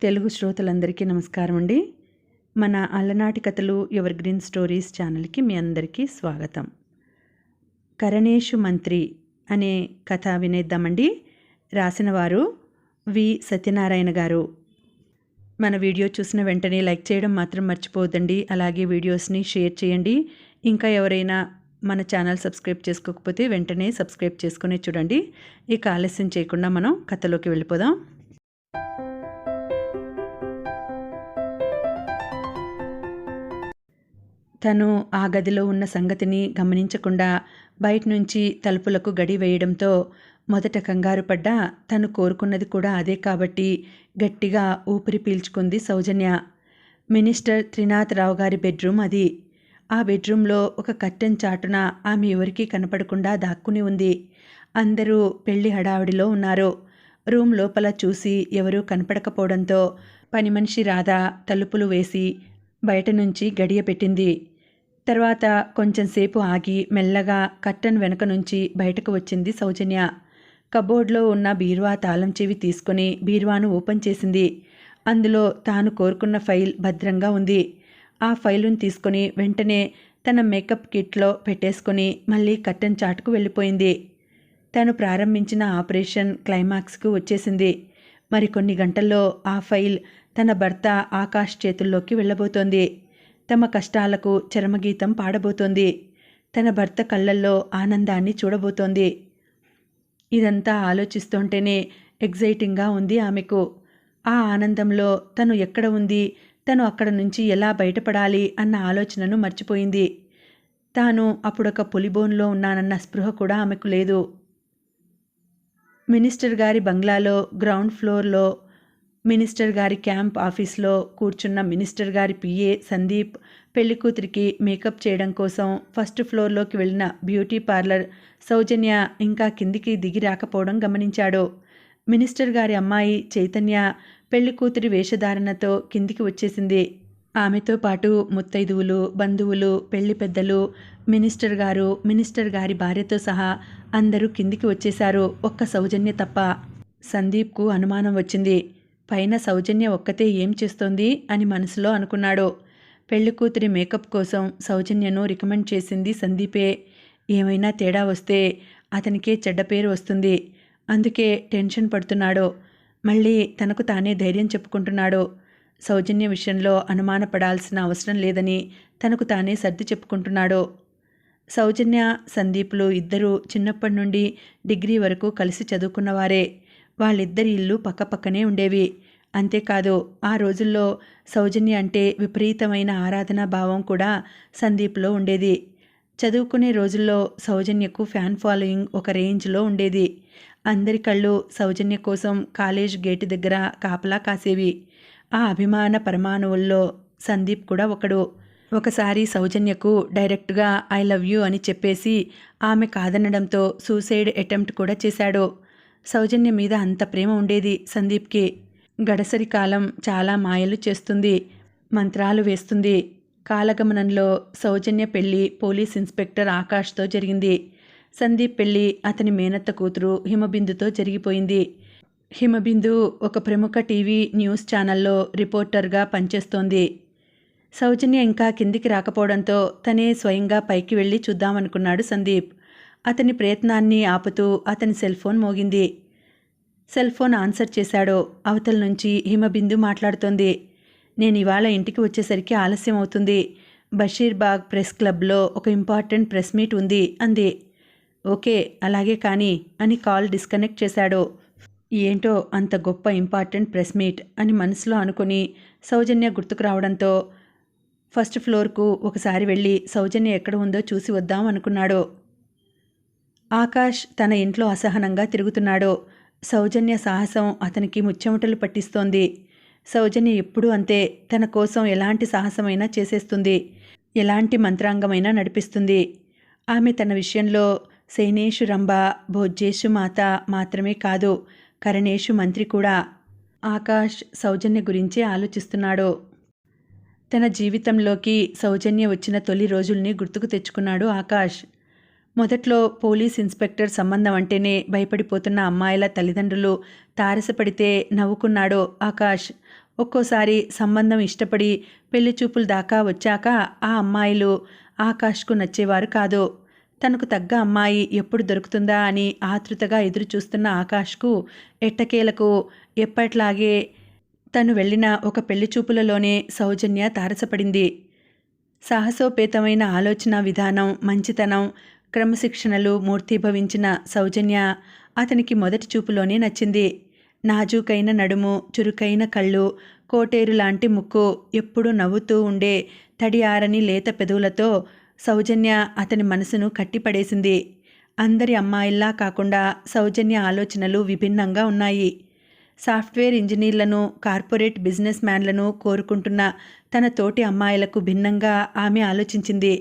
తెలుగు శ్రోతలందరికీ నమస్కారం అండి. మన అలనాటి కథలు ఎవర్ గ్రీన్ స్టోరీస్ ఛానల్కి మీ అందరికీ స్వాగతం. కరణేషు మంత్రి అనే కథ వినేద్దామండి. రాసిన వారు వి సత్యనారాయణ గారు. మన వీడియో చూసిన వెంటనే లైక్ చేయడం మాత్రం మర్చిపోవద్దండి. అలాగే వీడియోస్ని షేర్ చేయండి. ఇంకా ఎవరైనా మన ఛానల్ సబ్స్క్రైబ్ చేసుకోకపోతే వెంటనే సబ్స్క్రైబ్ చేసుకుని చూడండి. ఇక ఆలస్యం చేయకుండా మనం కథలోకి వెళ్ళిపోదాం. తను ఆ గదిలో ఉన్న సంగతిని గమనించకుండా బయట నుంచి తలుపులకు గడి వేయడంతో మొదట కంగారు పడ్డా తను కోరుకున్నది కూడా అదే కాబట్టి గట్టిగా ఊపిరి పీల్చుకుంది సౌజన్య. మినిస్టర్ త్రినాథరావు గారి బెడ్రూమ్ అది. ఆ బెడ్రూమ్లో ఒక కర్టెన్ చాటున ఆమె ఎవరికీ కనపడకుండా దాక్కుని ఉంది. అందరూ పెళ్లి హడావిడిలో ఉన్నారు. రూమ్ లోపల చూసి ఎవరూ కనపడకపోవడంతో పని మనిషి రాధ తలుపులు వేసి బయట నుంచి గడియ పెట్టింది. తర్వాత కొంచెంసేపు ఆగి మెల్లగా కర్టన్ వెనక నుంచి బయటకు వచ్చింది సౌజన్య. కబోర్డ్లో ఉన్న బీరువా తాళం చెవి తీసుకుని బీరువాను ఓపెన్ చేసింది. అందులో తాను కోరుకున్న ఫైల్ భద్రంగా ఉంది. ఆ ఫైలును తీసుకుని వెంటనే తన మేకప్ కిట్లో పెట్టేసుకుని మళ్ళీ కర్టన్ చాటుకు వెళ్ళిపోయింది. తను ప్రారంభించిన ఆపరేషన్ క్లైమాక్స్కు వచ్చేసింది. మరికొన్ని గంటల్లో ఆ ఫైల్ తన భర్త ఆకాష్ చేతుల్లోకి వెళ్ళబోతోంది. తమ కష్టాలకు చరమగీతం పాడబోతోంది. తన భర్త కళ్ళల్లో ఆనందాన్ని చూడబోతోంది. ఇదంతా ఆలోచిస్తుంటేనే ఎగ్జైటింగ్గా ఉంది ఆమెకు. ఆ ఆనందంలో తను ఎక్కడ ఉంది, తను అక్కడ నుంచి ఎలా బయటపడాలి అన్న ఆలోచనను మర్చిపోయింది. తాను అప్పుడొక పులిబోన్లో ఉన్నానన్న స్పృహ కూడా ఆమెకు లేదు. మినిస్టర్ గారి బంగ్లాలో గ్రౌండ్ ఫ్లోర్లో మినిస్టర్ గారి క్యాంప్ ఆఫీస్లో కూర్చున్న మినిస్టర్ గారి పిఏ సందీప్ పెళ్లికూతురికి మేకప్ చేయడం కోసం ఫస్ట్ ఫ్లోర్లోకి వెళ్ళిన బ్యూటీ పార్లర్ సౌజన్య ఇంకా కిందికి దిగి రాకపోవడం గమనించాడు. మినిస్టర్ గారి అమ్మాయి చైతన్య పెళ్లికూతురి వేషధారణతో కిందికి వచ్చేసింది. ఆమెతో పాటు ముత్తైదువులు, బంధువులు, పెళ్లి పెద్దలు, మినిస్టర్ గారి భార్యతో సహా అందరూ కిందికి వచ్చేశారు. ఒక్క సౌజన్య తప్ప. సందీప్కు అనుమానం వచ్చింది. పైన సౌజన్య ఒక్కతే ఏం చేస్తోంది అని మనసులో అనుకున్నాడు. పెళ్లికూతురి మేకప్ కోసం సౌజన్యను రికమెండ్ చేసింది సందీపే. ఏమైనా తేడా వస్తే అతనికే చెడ్డ పేరు వస్తుంది. అందుకే టెన్షన్ పడుతున్నాడు. మళ్ళీ తనకు తానే ధైర్యం చెప్పుకుంటున్నాడు. సౌజన్య విషయంలో అనుమానపడాల్సిన అవసరం లేదని తనకు తానే సర్ది చెప్పుకుంటున్నాడు. సౌజన్య, సందీప్లు ఇద్దరూ చిన్నప్పటి నుండి డిగ్రీ వరకు కలిసి చదువుకున్నవారే. వాళ్ళిద్దరి ఇల్లు పక్కపక్కనే ఉండేవి. అంతేకాదు ఆ రోజుల్లో సౌజన్య అంటే విపరీతమైన ఆరాధనా భావం కూడా సందీప్లో ఉండేది. చదువుకునే రోజుల్లో సౌజన్యకు ఫ్యాన్ ఫాలోయింగ్ ఒక రేంజ్లో ఉండేది. అందరి కళ్ళు సౌజన్య కోసం కాలేజ్ గేటు దగ్గర కాపలా కాసేవి. ఆ అభిమాన పరమాణువుల్లో సందీప్ కూడా ఒకడు. ఒకసారి సౌజన్యకు డైరెక్ట్గా ఐ లవ్ యూ అని చెప్పేసి ఆమె కాదనడంతో సూసైడ్ అటెంప్ట్ కూడా చేశాడు. సౌజన్య మీద అంత ప్రేమ ఉండేది సందీప్కి. గడసరి కాలం చాలా మాయలు చేస్తుంది, మంత్రాలు వేస్తుంది. కాలగమనంలో సౌజన్య పెళ్లి పోలీస్ ఇన్స్పెక్టర్ ఆకాష్తో జరిగింది. సందీప్ పెళ్లి అతని మేనత్త కూతురు హిమబిందుతో జరిగిపోయింది. హిమబిందు ఒక ప్రముఖ టీవీ న్యూస్ ఛానల్లో రిపోర్టర్గా పనిచేస్తోంది. సౌజన్య ఇంకా కిందికి రాకపోవడంతో తనే స్వయంగా పైకి వెళ్ళి చూద్దామనుకున్నాడు సందీప్. అతని ప్రయత్నాన్ని ఆపుతూ అతని సెల్ ఫోన్ మోగింది. సెల్ ఫోన్ ఆన్సర్ చేశాడు. అవతల నుంచి హిమబిందు మాట్లాడుతోంది. నేను ఇవాళ ఇంటికి వచ్చేసరికి ఆలస్యం అవుతుంది. బషీర్బాగ్ ప్రెస్ క్లబ్లో ఒక ఇంపార్టెంట్ ప్రెస్ మీట్ ఉంది అంది. ఓకే అలాగే కానీ అని కాల్ డిస్కనెక్ట్ చేశాడు. ఏంటో అంత గొప్ప ఇంపార్టెంట్ ప్రెస్ మీట్ అని మనసులో అనుకుని సౌజన్య గుర్తుకు రావడంతో ఫస్ట్ ఫ్లోర్కు ఒకసారి వెళ్ళి సౌజన్య ఎక్కడ ఉందో చూసి వద్దాం అనుకున్నాడు. ఆకాష్ తన ఇంట్లో అసహనంగా తిరుగుతున్నాడు. సౌజన్య సాహసం అతనికి ముచ్చెమటలు పట్టిస్తోంది. సౌజన్య ఎప్పుడూ అంతే. తన కోసం ఎలాంటి సాహసమైనా చేసేస్తుంది, ఎలాంటి మంత్రాంగమైనా నడిపిస్తుంది. ఆమె తన విషయంలో సైనేషు రంభ, భోజ్యేషు మాత మాత్రమే కాదు, కరణేషు మంత్రి కూడా. ఆకాష్ సౌజన్య గురించే ఆలోచిస్తున్నాడు. తన జీవితంలోకి సౌజన్య వచ్చిన తొలి రోజుల్ని గుర్తుకు తెచ్చుకున్నాడు ఆకాష్. మొదట్లో పోలీస్ ఇన్స్పెక్టర్ సంబంధం అంటేనే భయపడిపోతున్న అమ్మాయిల తల్లిదండ్రులు తారసపడితే నవ్వుకున్నాడు ఆకాష్. ఒక్కోసారి సంబంధం ఇష్టపడి పెళ్లి చూపుల దాకా వచ్చాక ఆ అమ్మాయిలు ఆకాష్కు నచ్చేవారు కాదు. తనకు తగ్గ అమ్మాయి ఎప్పుడు దొరుకుతుందా అని ఆతృతగా ఎదురు చూస్తున్న ఆకాష్కు ఎట్టకేలకు ఎప్పట్లాగే తను వెళ్ళిన ఒక పెళ్లి చూపులలోనే సౌజన్య తారసపడింది. సాహసోపేతమైన ఆలోచన విధానం, మంచితనం, క్రమశిక్షణలు మూర్తీభవించిన సౌజన్య అతనికి మొదటి చూపులోనే నచ్చింది. నాజూకైన నడుము, చురుకైన కళ్ళు, కోటేరు లాంటి ముక్కు, ఎప్పుడూ నవ్వుతూ ఉండే తడి ఆరని లేత పెదవులతో సౌజన్య అతని మనసును కట్టిపడేసింది. అందరి అమ్మాయిల్లా కాకుండా సౌజన్య ఆలోచనలు విభిన్నంగా ఉన్నాయి. సాఫ్ట్వేర్ ఇంజనీర్లను, కార్పొరేట్ బిజినెస్ మ్యాన్లను కోరుకుంటున్న తన తోటి అమ్మాయిలకు భిన్నంగా ఆమె ఆలోచించింది.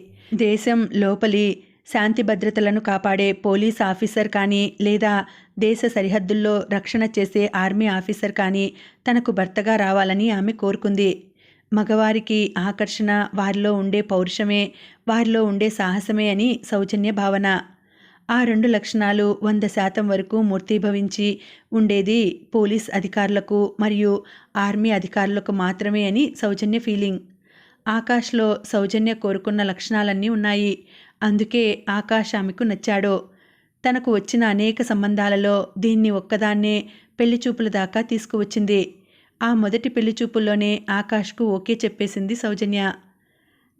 దేశం లోపలి శాంతి భద్రతలను కాపాడే పోలీస్ ఆఫీసర్ కానీ, లేదా దేశ సరిహద్దుల్లో రక్షణ చేసే ఆర్మీ ఆఫీసర్ కానీ తనకు భర్తగా రావాలని ఆమె కోరుకుంది. మగవారికి ఆకర్షణ వారిలో ఉండే పౌరుషమే, వారిలో ఉండే సాహసమే అని సౌజన్య భావన. ఆ 2 లక్షణాలు 100% వరకు మూర్తీభవించి ఉండేది పోలీస్ అధికారులకు మరియు ఆర్మీ అధికారులకు మాత్రమే అని సౌజన్య ఫీలింగ్. ఆకాష్లో సౌజన్య కోరుకున్న లక్షణాలన్నీ ఉన్నాయి. అందుకే ఆకాష్ ఆమెకు నచ్చాడు. తనకు వచ్చిన అనేక సంబంధాలలో దీన్ని ఒక్కదాన్నే పెళ్లిచూపుల దాకా తీసుకువచ్చింది. ఆ మొదటి పెళ్లిచూపుల్లోనే ఆకాష్కు ఓకే చెప్పేసింది సౌజన్య.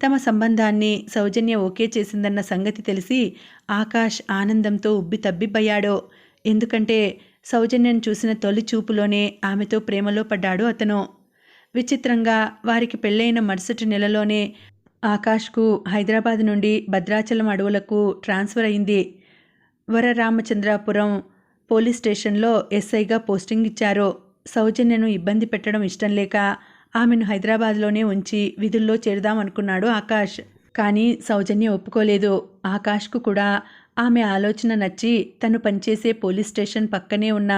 తమ సంబంధాన్ని సౌజన్య ఓకే చేసిందన్న సంగతి తెలిసి ఆకాష్ ఆనందంతో ఉబ్బితబ్బిబ్బయ్యాడు. ఎందుకంటే సౌజన్యను చూసిన తొలి చూపులోనే ఆమెతో ప్రేమలో పడ్డాడు అతను. విచిత్రంగా వారికి పెళ్ళైన మరుసటి నెలలోనే ఆకాష్కు హైదరాబాద్ నుండి భద్రాచలం అడవులకు ట్రాన్స్ఫర్ అయింది. వరరామచంద్రాపురం పోలీస్ స్టేషన్లో ఎస్ఐగా పోస్టింగ్ ఇచ్చారు. సౌజన్యను ఇబ్బంది పెట్టడం ఇష్టం లేక ఆమెను హైదరాబాద్లోనే ఉంచి విధుల్లో చేరుదామనుకున్నాడు ఆకాష్. కానీ సౌజన్య ఒప్పుకోలేదు. ఆకాష్కు కూడా ఆమె ఆలోచన నచ్చి తను పనిచేసే పోలీస్ స్టేషన్ పక్కనే ఉన్న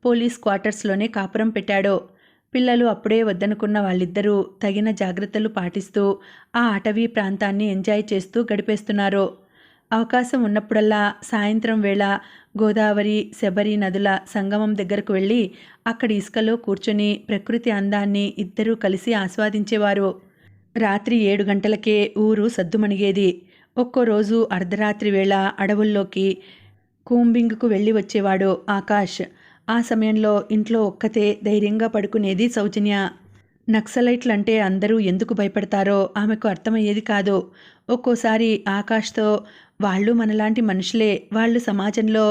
పోలీస్ క్వార్టర్స్లోనే కాపురం పెట్టాడు. పిల్లలు అప్పుడే వద్దనుకున్న వాళ్ళిద్దరూ తగిన జాగ్రత్తలు పాటిస్తూ ఆ అటవీ ప్రాంతాన్ని ఎంజాయ్ చేస్తూ గడిపేస్తున్నారు. అవకాశం ఉన్నప్పుడల్లా సాయంత్రం వేళ గోదావరి, శబరి నదుల సంగమం దగ్గరకు వెళ్ళి అక్కడి ఇసుకలో కూర్చొని ప్రకృతి అందాన్ని ఇద్దరూ కలిసి ఆస్వాదించేవారు. రాత్రి 7 గంటలకే ఊరు సద్దుమణిగేది. ఒక్కో రోజు అర్ధరాత్రి వేళ అడవుల్లోకి కూంబింగ్కు వెళ్ళి వచ్చేవాడు ఆకాష్. ఆ సమయంలో ఇంట్లో ఒక్కతే ధైర్యంగా పడుకునేది సౌజన్య. నక్సలైట్లంటే అందరూ ఎందుకు భయపడతారో ఆమెకు అర్థమయ్యేది కాదు. ఒక్కోసారి ఆకాష్తో వాళ్ళు మనలాంటి మనుషులే, వాళ్ళు సమాజంలో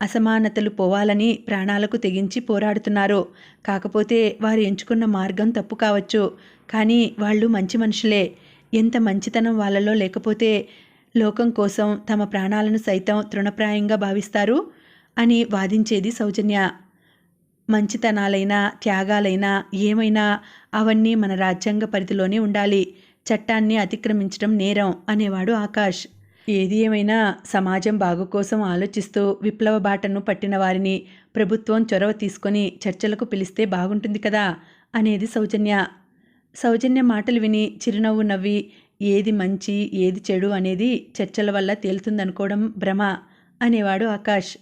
అసమానతలు పోవాలని ప్రాణాలకు తెగించి పోరాడుతున్నారు. కాకపోతే వారు ఎంచుకున్న మార్గం తప్పు కావచ్చు, కానీ వాళ్ళు మంచి మనుషులే. ఎంత మంచితనం వాళ్ళలో లేకపోతే లోకం కోసం తమ ప్రాణాలను సైతం తృణప్రాయంగా భావిస్తారు అని వాదించేది సౌజన్య. మంచితనాలైనా త్యాగాలైనా ఏమైనా అవన్నీ మన రాజ్యాంగ పరిధిలోనే ఉండాలి. చట్టాన్ని అతిక్రమించడం నేరం అనేవాడు ఆకాష్. ఏది ఏమైనా సమాజం బాగు కోసం ఆలోచిస్తూ విప్లవ బాటను పట్టిన వారిని ప్రభుత్వం చొరవ తీసుకొని చర్చలకు పిలిస్తే బాగుంటుంది కదా అనేది సౌజన్య. సౌజన్య మాటలు విని చిరునవ్వు నవ్వి ఏది మంచి ఏది చెడు అనేది చర్చల వల్ల తేలుతుందనుకోవడం భ్రమ అనేవాడు ఆకాష్.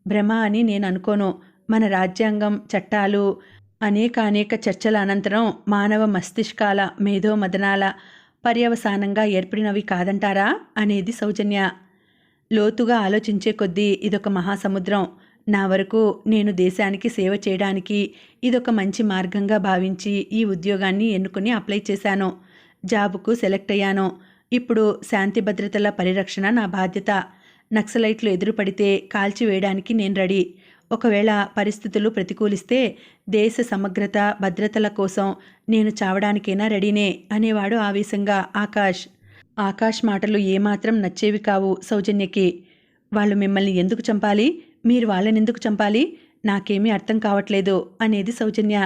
భ్రమ అని నేను అనుకోను. మన రాజ్యాంగం, చట్టాలు అనేక చర్చల అనంతరం మానవ మస్తిష్కాల మేధోమదనాల పర్యవసానంగా ఏర్పడినవి కాదంటారా అనేది సౌజన్య. లోతుగా ఆలోచించే కొద్దీ ఇదొక మహాసముద్రం. నా వరకు నేను దేశానికి సేవ చేయడానికి ఇదొక మంచి మార్గంగా భావించి ఈ ఉద్యోగాన్ని ఎన్నుకుని అప్లై చేశాను. జాబుకు సెలెక్ట్ అయ్యాను. ఇప్పుడు శాంతి భద్రతల పరిరక్షణ నా బాధ్యత. నక్సలైట్లు ఎదురుపడితే కాల్చివేయడానికి నేను రెడీ. ఒకవేళ పరిస్థితులు ప్రతికూలిస్తే దేశ సమగ్రత భద్రతల కోసం నేను చావడానికైనా రెడీనే అనేవాడు ఆవేశంగా ఆకాష్. ఆకాష్ మాటలు ఏమాత్రం నచ్చేవి కావు సౌజన్యకి. వాళ్ళు మిమ్మల్ని ఎందుకు చంపాలి, మీరు వాళ్ళనెందుకు చంపాలి, నాకేమీ అర్థం కావట్లేదు అనేది సౌజన్య.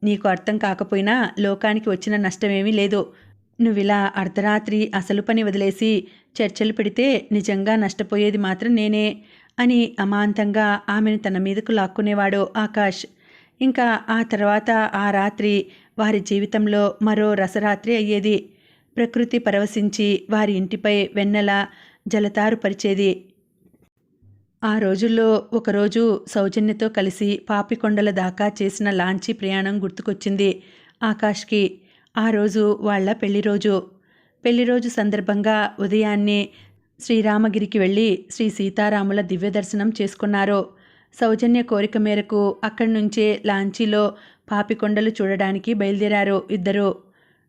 నీకు అర్థం కాకపోయినా లోకానికి వచ్చిన నష్టమేమీ లేదు. నువ్విలా అర్ధరాత్రి అసలు పని వదిలేసి చర్చలు పెడితే నిజంగా నష్టపోయేది మాత్రం నేనే అని అమాంతంగా ఆమెను తన మీదకు లాక్కునేవాడు ఆకాష్. ఇంకా ఆ తర్వాత ఆ రాత్రి వారి జీవితంలో మరో రసరాత్రి అయ్యేది. ప్రకృతి పరవశించి వారి ఇంటిపై వెన్నెల జలతారు పరిచేది. ఆ రోజుల్లో ఒకరోజు సౌజన్యతో కలిసి పాపికొండల దాకా చేసిన లాంచీ ప్రయాణం గుర్తుకొచ్చింది ఆకాష్కి. ఆ రోజు వాళ్ళ పెళ్లిరోజు సందర్భంగా ఉదయాన్నే శ్రీరామగిరికి వెళ్ళి శ్రీ సీతారాముల దివ్యదర్శనం చేసుకున్నారు. సౌజన్య కోరిక మేరకు అక్కడి నుంచే లాంచీలో పాపికొండలు చూడడానికి బయలుదేరారు ఇద్దరు.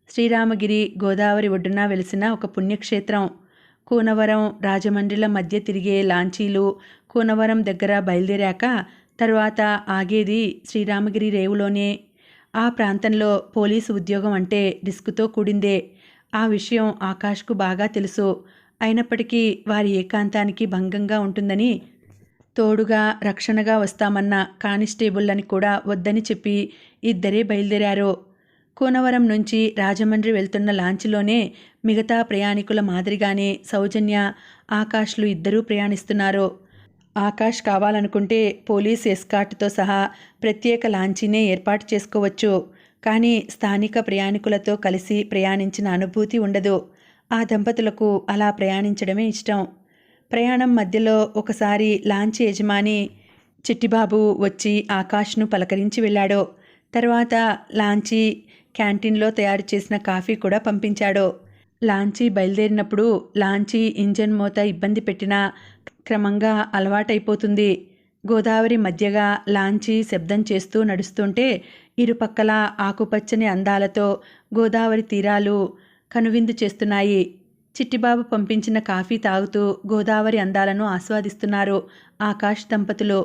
శ్రీరామగిరి గోదావరి ఒడ్డున వెలిసిన ఒక పుణ్యక్షేత్రం. కూనవరం రాజమండ్రిల మధ్య తిరిగే లాంచీలు కూనవరం దగ్గర బయలుదేరాక తరువాత ఆగేది శ్రీరామగిరి రేవులోనే. ఆ ప్రాంతంలో పోలీసు ఉద్యోగం అంటే రిస్కుతో కూడిందే. ఆ విషయం ఆకాష్కు బాగా తెలుసు. అయినప్పటికీ వారి ఏకాంతానికి భంగంగా ఉంటుందని తోడుగా రక్షణగా వస్తామన్న కానిస్టేబుళ్ళని కూడా వద్దని చెప్పి ఇద్దరే బయలుదేరారు. కూనవరం నుంచి రాజమండ్రి వెళ్తున్న లాంచీలోనే మిగతా ప్రయాణికుల మాదిరిగానే సౌజన్య, ఆకాష్లు ఇద్దరూ ప్రయాణిస్తున్నారు. ఆకాష్ కావాలనుకుంటే పోలీస్ ఎస్కార్ట్తో సహా ప్రత్యేక లాంచీనే ఏర్పాటు చేసుకోవచ్చు. కానీ స్థానిక ప్రయాణికులతో కలిసి ప్రయాణించిన అనుభూతి ఉండదు. ఆ దంపతులకు అలా ప్రయాణించడమే ఇష్టం. ప్రయాణం మధ్యలో ఒకసారి లాంచీ యజమాని చిట్టిబాబు వచ్చి ఆకాష్ను పలకరించి వెళ్ళాడు. తర్వాత లాంచీ క్యాంటీన్లో తయారు చేసిన కాఫీ కూడా పంపించాడు. లాంచీ బయలుదేరినప్పుడు లాంచీ ఇంజన్ మోత ఇబ్బంది పెట్టినా క్రమంగా అలవాటైపోతుంది. గోదావరి మధ్యగా లాంచీ శబ్దం చేస్తూ నడుస్తుంటే ఇరుపక్కల ఆకుపచ్చని అందాలతో గోదావరి తీరాలు కనువిందు చేస్తున్నాయి. చిట్టిబాబు పంపించిన కాఫీ తాగుతూ గోదావరి అందాలను ఆస్వాదిస్తున్నారు ఆకాష్ దంపతులు.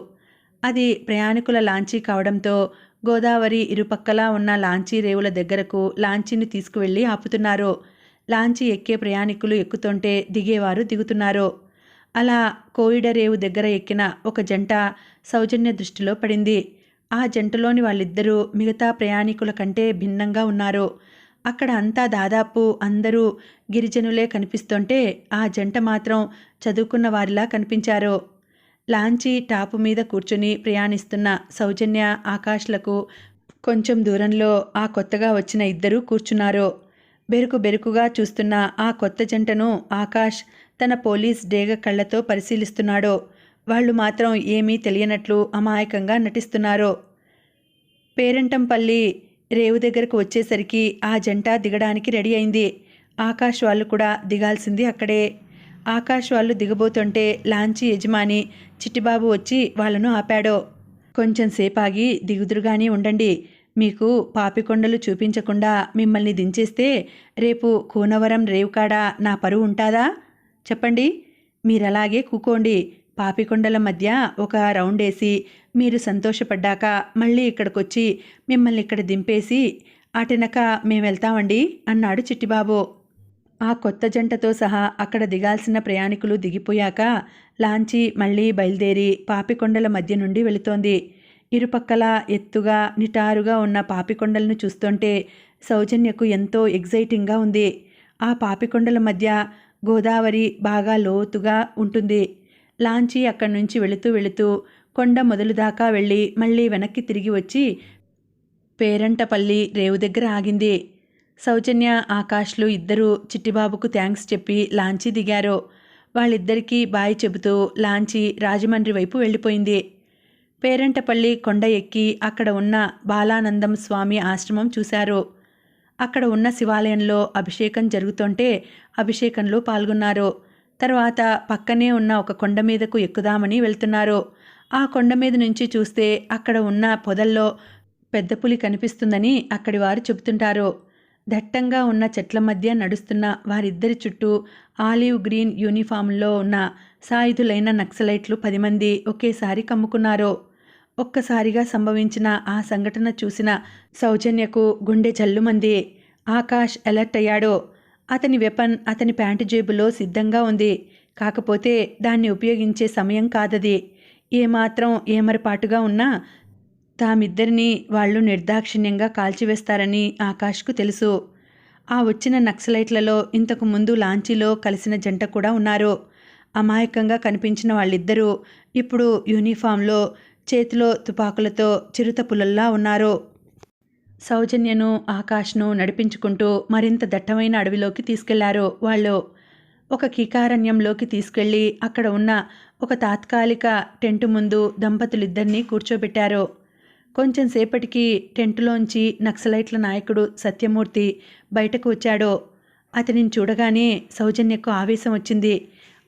అది ప్రయాణికుల లాంచీ కావడంతో గోదావరి ఇరుపక్కలా ఉన్న లాంచీ రేవుల దగ్గరకు లాంచీని తీసుకువెళ్ళి ఆపుతున్నారు. లాంచీ ఎక్కే ప్రయాణికులు ఎక్కుతుంటే దిగేవారు దిగుతున్నారు. అలా కోయిడ రేవు దగ్గర ఎక్కిన ఒక జంట సౌజన్య దృష్టిలో పడింది. ఆ జంటలోని వాళ్ళిద్దరూ మిగతా ప్రయాణికుల కంటే భిన్నంగా ఉన్నారు. అక్కడ అంతా దాదాపు అందరూ గిరిజనులే కనిపిస్తుంటే ఆ జంట మాత్రం చదువుకున్న వారిలా కనిపించారు. లాంచీ టాపు మీద కూర్చుని ప్రయాణిస్తున్న సౌజన్య, ఆకాష్లకు కొంచెం దూరంలో ఆ కొత్తగా వచ్చిన ఇద్దరూ కూర్చున్నారు. బెరుకుగా చూస్తున్న ఆ కొత్త జంటను ఆకాష్ తన పోలీస్ డేగ కళ్ళతో పరిశీలిస్తున్నాడు. వాళ్ళు మాత్రం ఏమీ తెలియనట్లు అమాయకంగా నటిస్తున్నారు. పేరంటంపల్లి రేవు దగ్గరకు వచ్చేసరికి ఆ జంట దిగడానికి రెడీ అయింది. ఆకాష్ వాళ్ళు కూడా దిగాల్సింది అక్కడే. ఆకాష్ వాళ్ళు దిగబోతుంటే లాంచీ యజమాని చిట్టిబాబు వచ్చి వాళ్లను ఆపాడు. కొంచెం సేపాగి దిగుదురుగానే ఉండండి. మీకు పాపికొండలు చూపించకుండా మిమ్మల్ని దించేస్తే రేపు కూనవరం రేవుకాడ నా పరువు ఉంటాదా? చెప్పండి. మీరలాగే కూకోండి. పాపికొండల మధ్య ఒక రౌండ్ వేసి మీరు సంతోషపడ్డాక మళ్ళీ ఇక్కడికొచ్చి మిమ్మల్ని ఇక్కడ దింపేసి అటెనక మేమెళ్తామండి అన్నాడు చిట్టిబాబు. ఆ కొత్త జంటతో సహా అక్కడ దిగాల్సిన ప్రయాణికులు దిగిపోయాక లాంచీ మళ్ళీ బయలుదేరి పాపికొండల మధ్య నుండి వెళుతోంది. ఇరుపక్కల ఎత్తుగా నిటారుగా ఉన్న పాపికొండలను చూస్తుంటే సౌజన్యకు ఎంతో ఎగ్జైటింగ్గా ఉంది. ఆ పాపికొండల మధ్య గోదావరి బాగా లోతుగా ఉంటుంది. లాంచీ అక్కడి నుంచి వెళుతూ కొండ మొదలు దాకా వెళ్ళి మళ్ళీ వెనక్కి తిరిగి వచ్చి పేరంటపల్లి రేవు దగ్గర ఆగింది. సౌజన్య, ఆకాష్లు ఇద్దరూ చిట్టిబాబుకు థ్యాంక్స్ చెప్పి లాంచీ దిగారు. వాళ్ళిద్దరికీ బాయ్ చెబుతూ లాంచీ రాజమండ్రి వైపు వెళ్ళిపోయింది. పేరంటపల్లి కొండ ఎక్కి అక్కడ ఉన్న బాలానందం స్వామి ఆశ్రమం చూశారు. అక్కడ ఉన్న శివాలయంలో అభిషేకం జరుగుతుంటే అభిషేకంలో పాల్గొన్నారు. తర్వాత పక్కనే ఉన్న ఒక కొండ మీదకు ఎక్కుదామని వెళ్తున్నారు. ఆ కొండ మీద నుంచి చూస్తే అక్కడ ఉన్న పొదల్లో పెద్ద పులి కనిపిస్తుందని అక్కడి వారు చెబుతుంటారు. దట్టంగా ఉన్న చెట్ల మధ్య నడుస్తున్న వారిద్దరి చుట్టూ ఆలివ్ గ్రీన్ యూనిఫామ్లో ఉన్న సాయుధులైన నక్సలైట్లు 10 మంది ఒకేసారి కమ్ముకున్నారు. ఒక్కసారిగా సంభవించిన ఆ సంఘటన చూసిన సౌజన్యకు గుండె జల్లుమంది. ఆకాష్ అలర్ట్ అయ్యాడు. అతని వెపన్ అతని ప్యాంటు జేబులో సిద్ధంగా ఉంది. కాకపోతే దాన్ని ఉపయోగించే సమయం కాదది. ఏమాత్రం ఏమరపాటుగా ఉన్నా తామిద్దరినీ వాళ్ళు నిర్దాక్షిణ్యంగా కాల్చివేస్తారని ఆకాష్కు తెలుసు. ఆ వచ్చిన నక్సలైట్లలో ఇంతకు ముందు లాంచీలో కలిసిన జంట కూడా ఉన్నారు. అమాయకంగా కనిపించిన వాళ్ళిద్దరూ ఇప్పుడు యూనిఫామ్లో చేతిలో తుపాకులతో చిరుత పులల్లా ఉన్నారు. సౌజన్యను, ఆకాష్ను నడిపించుకుంటూ మరింత దట్టమైన అడవిలోకి తీసుకెళ్లారు వాళ్ళు. ఒక కీకారణ్యంలోకి తీసుకెళ్లి అక్కడ ఉన్న ఒక తాత్కాలిక టెంటు ముందు దంపతులిద్దరినీ కూర్చోబెట్టారు. కొంచెం సేపటికి టెంటులోంచి నక్సలైట్ల నాయకుడు సత్యమూర్తి బయటకు వచ్చాడు. అతనిని చూడగానే సౌజన్యకు ఆవేశం వచ్చింది.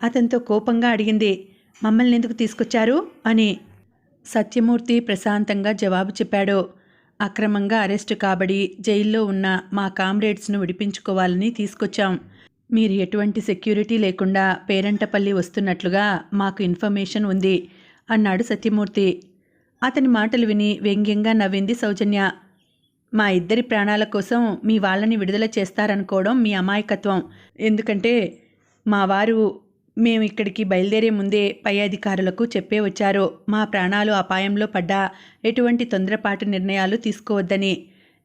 అతనితో కోపంగా అడిగింది, మమ్మల్ని ఎందుకు తీసుకొచ్చారు అని. సత్యమూర్తి ప్రశాంతంగా జవాబు చెప్పాడు, అక్రమంగా అరెస్టు కాబడి జైల్లో ఉన్న మా కామ్రేడ్స్ను విడిపించుకోవాలని తీసుకొచ్చాం. మీరు ఎటువంటి సెక్యూరిటీ లేకుండా పేరంటపల్లి వస్తున్నట్లుగా మాకు ఇన్ఫర్మేషన్ ఉంది అన్నాడు సత్యమూర్తి. అతని మాటలు విని వ్యంగ్యంగా నవ్వింది సౌజన్య. మా ఇద్దరి ప్రాణాల కోసం మీ వాళ్ళని విడుదల చేస్తారనుకోవడం మీ అమాయకత్వం. ఎందుకంటే మా వారు మేము ఇక్కడికి బయలుదేరే ముందే పై అధికారులకు చెప్పే వచ్చారు, మా ప్రాణాలు అపాయంలో పడ్డా ఎటువంటి తొందరపాటు నిర్ణయాలు తీసుకోవద్దని.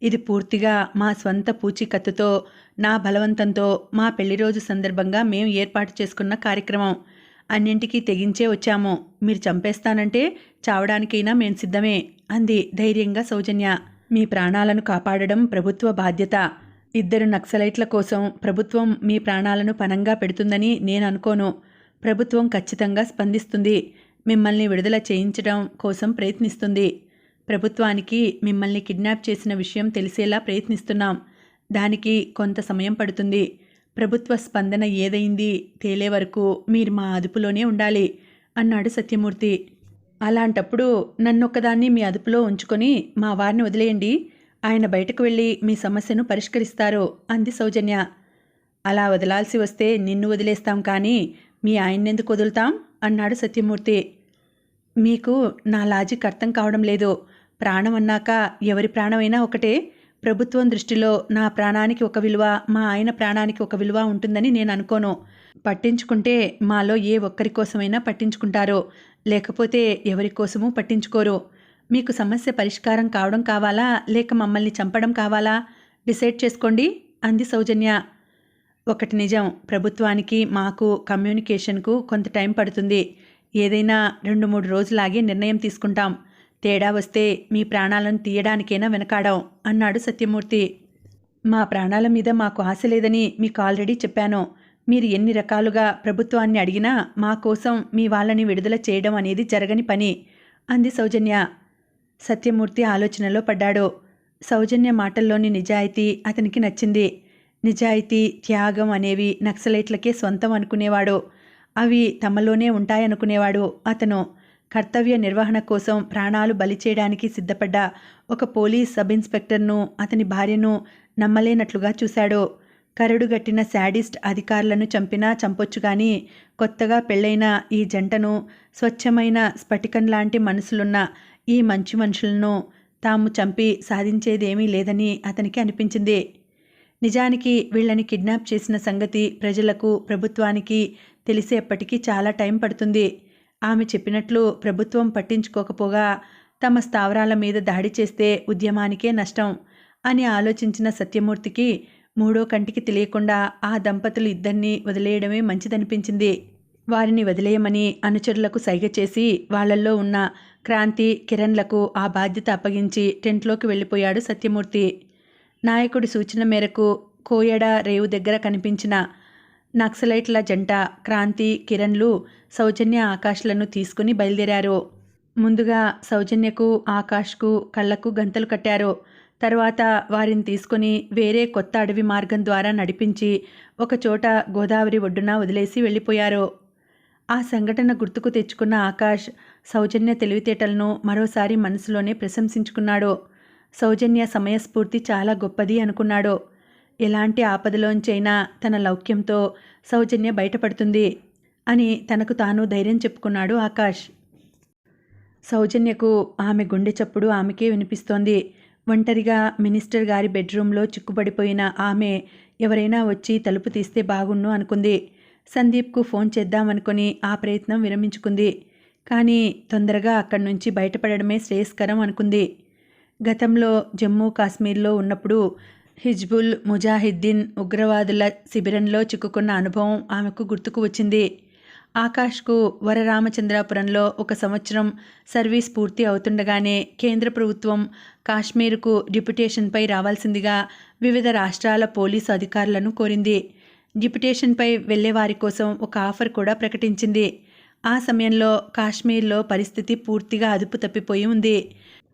ఇది పూర్తిగా మా స్వంత పూచీకత్తుతో, నా బలవంతంతో మా పెళ్లి రోజు సందర్భంగా మేము ఏర్పాటు చేసుకున్న కార్యక్రమం. అన్నింటికీ తెగించే వచ్చాము. మీరు చంపేస్తానంటే చావడానికైనా మేం సిద్ధమే అంది ధైర్యంగా సౌజన్య. మీ ప్రాణాలను కాపాడడం ప్రభుత్వ బాధ్యత. ఇద్దరు నక్సలైట్ల కోసం ప్రభుత్వం మీ ప్రాణాలను పణంగా పెడుతుందని నేను అనుకోను. ప్రభుత్వం ఖచ్చితంగా స్పందిస్తుంది. మిమ్మల్ని విడుదల చేయించడం కోసం ప్రయత్నిస్తుంది. ప్రభుత్వానికి మిమ్మల్ని కిడ్నాప్ చేసిన విషయం తెలిసేలా ప్రయత్నిస్తున్నాం. దానికి కొంత సమయం పడుతుంది. ప్రభుత్వ స్పందన ఏదైంది తేలే వరకు మీరు మా అదుపులోనే ఉండాలి అన్నాడు సత్యమూర్తి. అలాంటప్పుడు నన్నొక్కదాన్ని మీ అదుపులో ఉంచుకొని మా వారిని వదిలేయండి. ఆయన బయటకు వెళ్ళి మీ సమస్యను పరిష్కరిస్తారు అంది సౌజన్య. అలా వదలాల్సి వస్తే నిన్ను వదిలేస్తాం కానీ మీ ఆయన్నెందుకు వదులుతాం అన్నాడు సత్యమూర్తి. మీకు నా లాజిక్ అర్థం కావడం లేదు. ప్రాణం అన్నాక ఎవరి ప్రాణమైనా ఒకటే. ప్రభుత్వం దృష్టిలో నా ప్రాణానికి ఒక విలువ, మా ఆయన ప్రాణానికి ఒక విలువ ఉంటుందని నేను అనుకోను. పట్టించుకుంటే మాలో ఏ ఒక్కరి కోసమైనా పట్టించుకుంటారో, లేకపోతే ఎవరి కోసమూ పట్టించుకోరు. మీకు సమస్య పరిష్కారం కావడం కావాలా లేక మమ్మల్ని చంపడం కావాలా డిసైడ్ చేసుకోండి అంది సౌజన్య. ఒకటి నిజం, ప్రభుత్వానికి మాకు కమ్యూనికేషన్కు కొంత టైం పడుతుంది. ఏదైనా 2-3 రోజులాగే నిర్ణయం తీసుకుంటాం. తేడా వస్తే మీ ప్రాణాలను తీయడానికైనా వెనకాడాం అన్నాడు సత్యమూర్తి. మా ప్రాణాల మీద మాకు ఆశ లేదని మీకు ఆల్రెడీ చెప్పాను. మీరు ఎన్ని రకాలుగా ప్రభుత్వాన్ని అడిగినా మా కోసం మీ వాళ్ళని విడుదల చేయడం అనేది జరగని పని అంది సౌజన్య. సత్యమూర్తి ఆలోచనలో పడ్డాడు. సౌజన్య మాటల్లోని నిజాయితీ అతనికి నచ్చింది. నిజాయితీ, త్యాగం అనేవి నక్సలైట్లకే సొంతం అనుకునేవాడు. అవి తమలోనే ఉంటాయనుకునేవాడు అతను. కర్తవ్య నిర్వహణ కోసం ప్రాణాలు బలి చేయడానికి సిద్ధపడ్డ ఒక పోలీస్ సబ్ ఇన్స్పెక్టర్ను, అతని భార్యను నమ్మలేనట్లుగా చూశాడు. కరడుగట్టిన శాడిస్ట్ అధికారులను చంపినా చంపొచ్చు కానీ కొత్తగా పెళ్ళైన ఈ జంటను, స్వచ్ఛమైన స్ఫటికం లాంటి మనసులున్న ఈ మంచి మనుషులను తాము చంపి సాధించేదేమీ లేదని అతనికి అనిపించింది. నిజానికి వీళ్ళని కిడ్నాప్ చేసిన సంగతి ప్రజలకు, ప్రభుత్వానికి తెలిసేప్పటికీ చాలా టైం పడుతుంది. ఆమె చెప్పినట్లు ప్రభుత్వం పట్టించుకోకపోగా తమ స్థావరాల మీద దాడి చేస్తే ఉద్యమానికే నష్టం అని ఆలోచించిన సత్యమూర్తికి మూడో కంటికి తెలియకుండా ఆ దంపతులు ఇద్దరినీ వదిలేయడమే మంచిదనిపించింది. వారిని వదిలేయమని అనుచరులకు సైగ చేసి వాళ్లల్లో ఉన్న క్రాంతి, కిరణ్లకు ఆ బాధ్యత అప్పగించి టెంట్లోకి వెళ్ళిపోయాడు సత్యమూర్తి. నాయకుడి సూచన మేరకు కోయడ రేవు దగ్గర కనిపించిన నక్సలైట్ల జంట క్రాంతి, కిరణ్లు సౌజన్య, ఆకాష్లను తీసుకుని బయలుదేరారు. ముందుగా సౌజన్యకు, ఆకాష్కు కళ్లకు గంతలు కట్టారు. తర్వాత వారిని తీసుకుని వేరే కొత్త అడవి మార్గం ద్వారా నడిపించి ఒకచోట గోదావరి ఒడ్డున వదిలేసి వెళ్ళిపోయారు. ఆ సంఘటన గుర్తుకు తెచ్చుకున్న ఆకాష్ సౌజన్య తెలివితేటలను మరోసారి మనసులోనే ప్రశంసించుకున్నాడు. సౌజన్య సమయస్ఫూర్తి చాలా గొప్పది అనుకున్నాడు. ఎలాంటి ఆపదలోంచైనా తన లౌక్యంతో సౌజన్య బయటపడుతుంది అని తనకు తాను ధైర్యం చెప్పుకున్నాడు ఆకాష్. సౌజన్యకు ఆమె గుండె చప్పుడు ఆమెకే వినిపిస్తోంది. ఒంటరిగా మినిస్టర్ గారి బెడ్రూమ్లో చిక్కుపడిపోయిన ఆమె ఎవరైనా వచ్చి తలుపు తీస్తే బాగుండు అనుకుంది. సందీప్కు ఫోన్ చేద్దామనుకుని ఆ ప్రయత్నం విరమించుకుంది. కానీ తొందరగా అక్కడి నుంచి బయటపడడమే శ్రేయస్కరం అనుకుంది. గతంలో జమ్మూ కాశ్మీర్లో ఉన్నప్పుడు హిజ్బుల్ ముజాహిద్దీన్ ఉగ్రవాదుల శిబిరంలో చిక్కుకున్న అనుభవం ఆమెకు గుర్తుకు వచ్చింది. ఆకాష్కు వరరామచంద్రాపురంలో 1 సంవత్సరం సర్వీస్ పూర్తి అవుతుండగానే కేంద్ర ప్రభుత్వం కాశ్మీర్కు డిప్యుటేషన్పై రావాల్సిందిగా వివిధ రాష్ట్రాల పోలీసు అధికారులను కోరింది. డిప్యుటేషన్పై వెళ్లే వారి కోసం ఒక ఆఫర్ కూడా ప్రకటించింది. ఆ సమయంలో కాశ్మీర్లో పరిస్థితి పూర్తిగా అదుపు తప్పిపోయి ఉంది.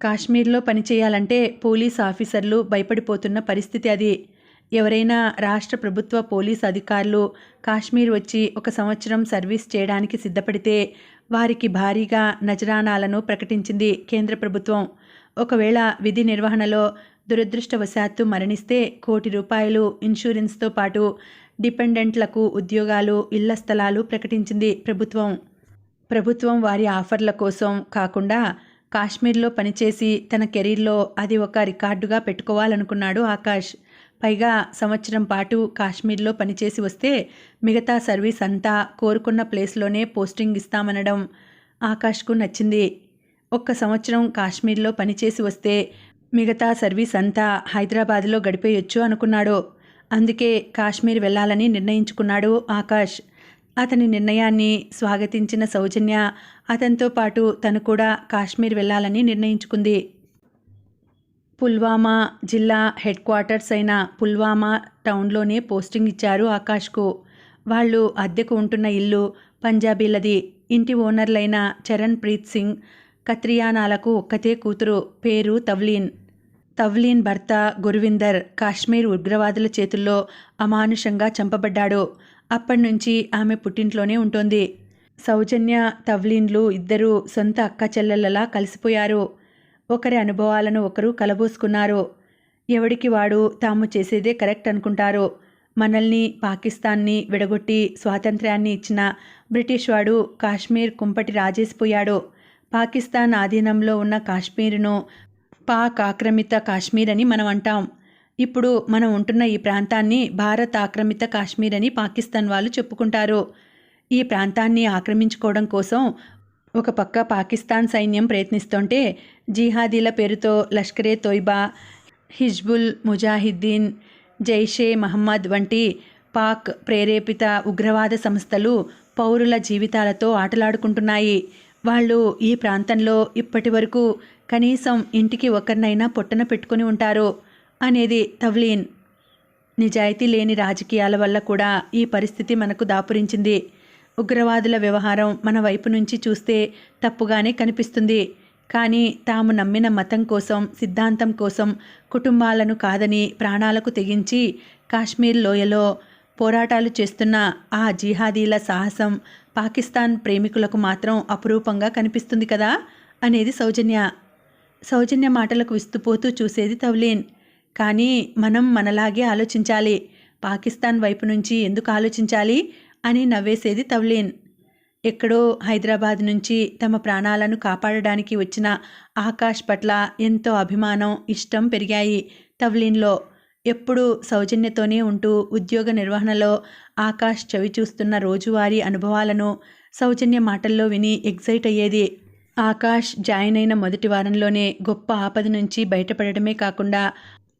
కాశ్మీర్లో పనిచేయాలంటే పోలీస్ ఆఫీసర్లు భయపడిపోతున్న పరిస్థితి అది. ఎవరైనా రాష్ట్ర ప్రభుత్వ పోలీస్ అధికారులు కాశ్మీర్ వచ్చి 1 సంవత్సరం సర్వీస్ చేయడానికి సిద్ధపడితే వారికి భారీగా నజరానాలను ప్రకటించింది కేంద్ర ప్రభుత్వం. ఒకవేళ విధి నిర్వహణలో దురదృష్టవశాత్తు మరణిస్తే ₹1,00,00,000 ఇన్సూరెన్స్తో పాటు డిపెండెంట్లకు ఉద్యోగాలు, ఇళ్ల స్థలాలు ప్రకటించింది ప్రభుత్వం వారి ఆఫర్ల కోసం కాకుండా కాశ్మీర్లో పనిచేసి తన కెరీర్లో అది ఒక రికార్డుగా పెట్టుకోవాలనుకున్నాడు ఆకాష్. పైగా సంవత్సరం పాటు కాశ్మీర్లో పనిచేసి వస్తే మిగతా సర్వీస్ అంతా కోరుకున్న ప్లేస్లోనే పోస్టింగ్ ఇస్తామనడం ఆకాష్కు నచ్చింది. 1 సంవత్సరం కాశ్మీర్లో పనిచేసి వస్తే మిగతా సర్వీస్ అంతా హైదరాబాద్లో గడిపేయొచ్చు అనుకున్నాడు. అందుకే కాశ్మీర్ వెళ్ళాలని నిర్ణయించుకున్నాడు ఆకాష్. అతని నిర్ణయాన్ని స్వాగతించిన సౌజన్య అతనితో పాటు తను కూడా కాశ్మీర్ వెళ్ళాలని నిర్ణయించుకుంది. పుల్వామా జిల్లా హెడ్ క్వార్టర్స్ అయిన పుల్వామా టౌన్లోనే పోస్టింగ్ ఇచ్చారు ఆకాష్కు. వాళ్ళు అద్దెకు ఉంటున్న ఇల్లు పంజాబీలది. ఇంటి ఓనర్లైన చరణ్ ప్రీత్ సింగ్ కత్రియానాలకు ఒక్కతే కూతురు, పేరు తవ్లీన్ భర్త గుర్విందర్ కాశ్మీర్ ఉగ్రవాదుల చేతుల్లో అమానుషంగా చంపబడ్డాడు. అప్పటినుంచి ఆమె పుట్టింట్లోనే ఉంటోంది. సౌజన్య, తవ్లీన్లు ఇద్దరూ సొంత అక్క చెల్లెళ్ళలా కలిసిపోయారు. ఒకరి అనుభవాలను ఒకరు కలబోసుకున్నారు. ఎవడికి వాడు తాము చేసేదే కరెక్ట్ అనుకుంటారు. మనల్ని, పాకిస్తాన్ని విడగొట్టి స్వాతంత్ర్యాన్ని ఇచ్చిన బ్రిటిష్ వాడు కాశ్మీర్ కుంపటి రాజేసిపోయాడు. పాకిస్తాన్ ఆధీనంలో ఉన్న కాశ్మీరును పాక్ ఆక్రమిత కాశ్మీర్ అని మనం అంటాం. ఇప్పుడు మనం ఉంటున్న ఈ ప్రాంతాన్ని భారత్ ఆక్రమిత కాశ్మీర్ అని పాకిస్తాన్ వాళ్ళు చెప్పుకుంటారు. ఈ ప్రాంతాన్ని ఆక్రమించుకోవడం కోసం ఒక పక్క పాకిస్తాన్ సైన్యం ప్రయత్నిస్తుంటే జిహాదీల పేరుతో లష్కరే తోయిబా, హిజ్బుల్ ముజాహిద్దీన్, జైషే మహమ్మద్ వంటి పాక్ ప్రేరేపిత ఉగ్రవాద సంస్థలు పౌరుల జీవితాలతో ఆటలాడుకుంటున్నాయి. వాళ్ళు ఈ ప్రాంతంలో ఇప్పటి వరకు కనీసం ఇంటికి ఒకరినైనా పొట్టన పెట్టుకుని ఉంటారు అనేది తవ్లీన్. నిజాయితీ లేని రాజకీయాల వల్ల కూడా ఈ పరిస్థితి మనకు దాపురించింది. ఉగ్రవాదుల వ్యవహారం మన వైపు నుంచి చూస్తే తప్పుగానే కనిపిస్తుంది. కానీ తాము నమ్మిన మతం కోసం, సిద్ధాంతం కోసం కుటుంబాలను కాదని ప్రాణాలకు తెగించి కాశ్మీర్ లోయలో పోరాటాలు చేస్తున్న ఆ జిహాదీల సాహసం పాకిస్తాన్ ప్రేమికులకు మాత్రం అపురూపంగా కనిపిస్తుంది కదా అనేది సౌజన్య మాటలకు విస్తుపోతూ చూసేది తవ్లీన్. కానీ మనం మనలాగే ఆలోచించాలి, పాకిస్తాన్ వైపు నుంచి ఎందుకు ఆలోచించాలి అని నవ్వేసేది తవ్లీన్. ఎక్కడో హైదరాబాద్ నుంచి తమ ప్రాణాలను కాపాడడానికి వచ్చిన ఆకాష్ పట్ల ఎంతో అభిమానం, ఇష్టం పెరిగాయి తవ్లీన్లో. ఎప్పుడూ సౌజన్యతోనే ఉంటూ ఉద్యోగ నిర్వహణలో ఆకాష్ చవి చూస్తున్న రోజువారీ అనుభవాలను సౌజన్య మాటల్లో విని ఎగ్జైట్ అయ్యేది. ఆకాష్ జాయిన్ అయిన మొదటి వారంలోనే గొప్ప ఆపద నుంచి బయటపడటమే కాకుండా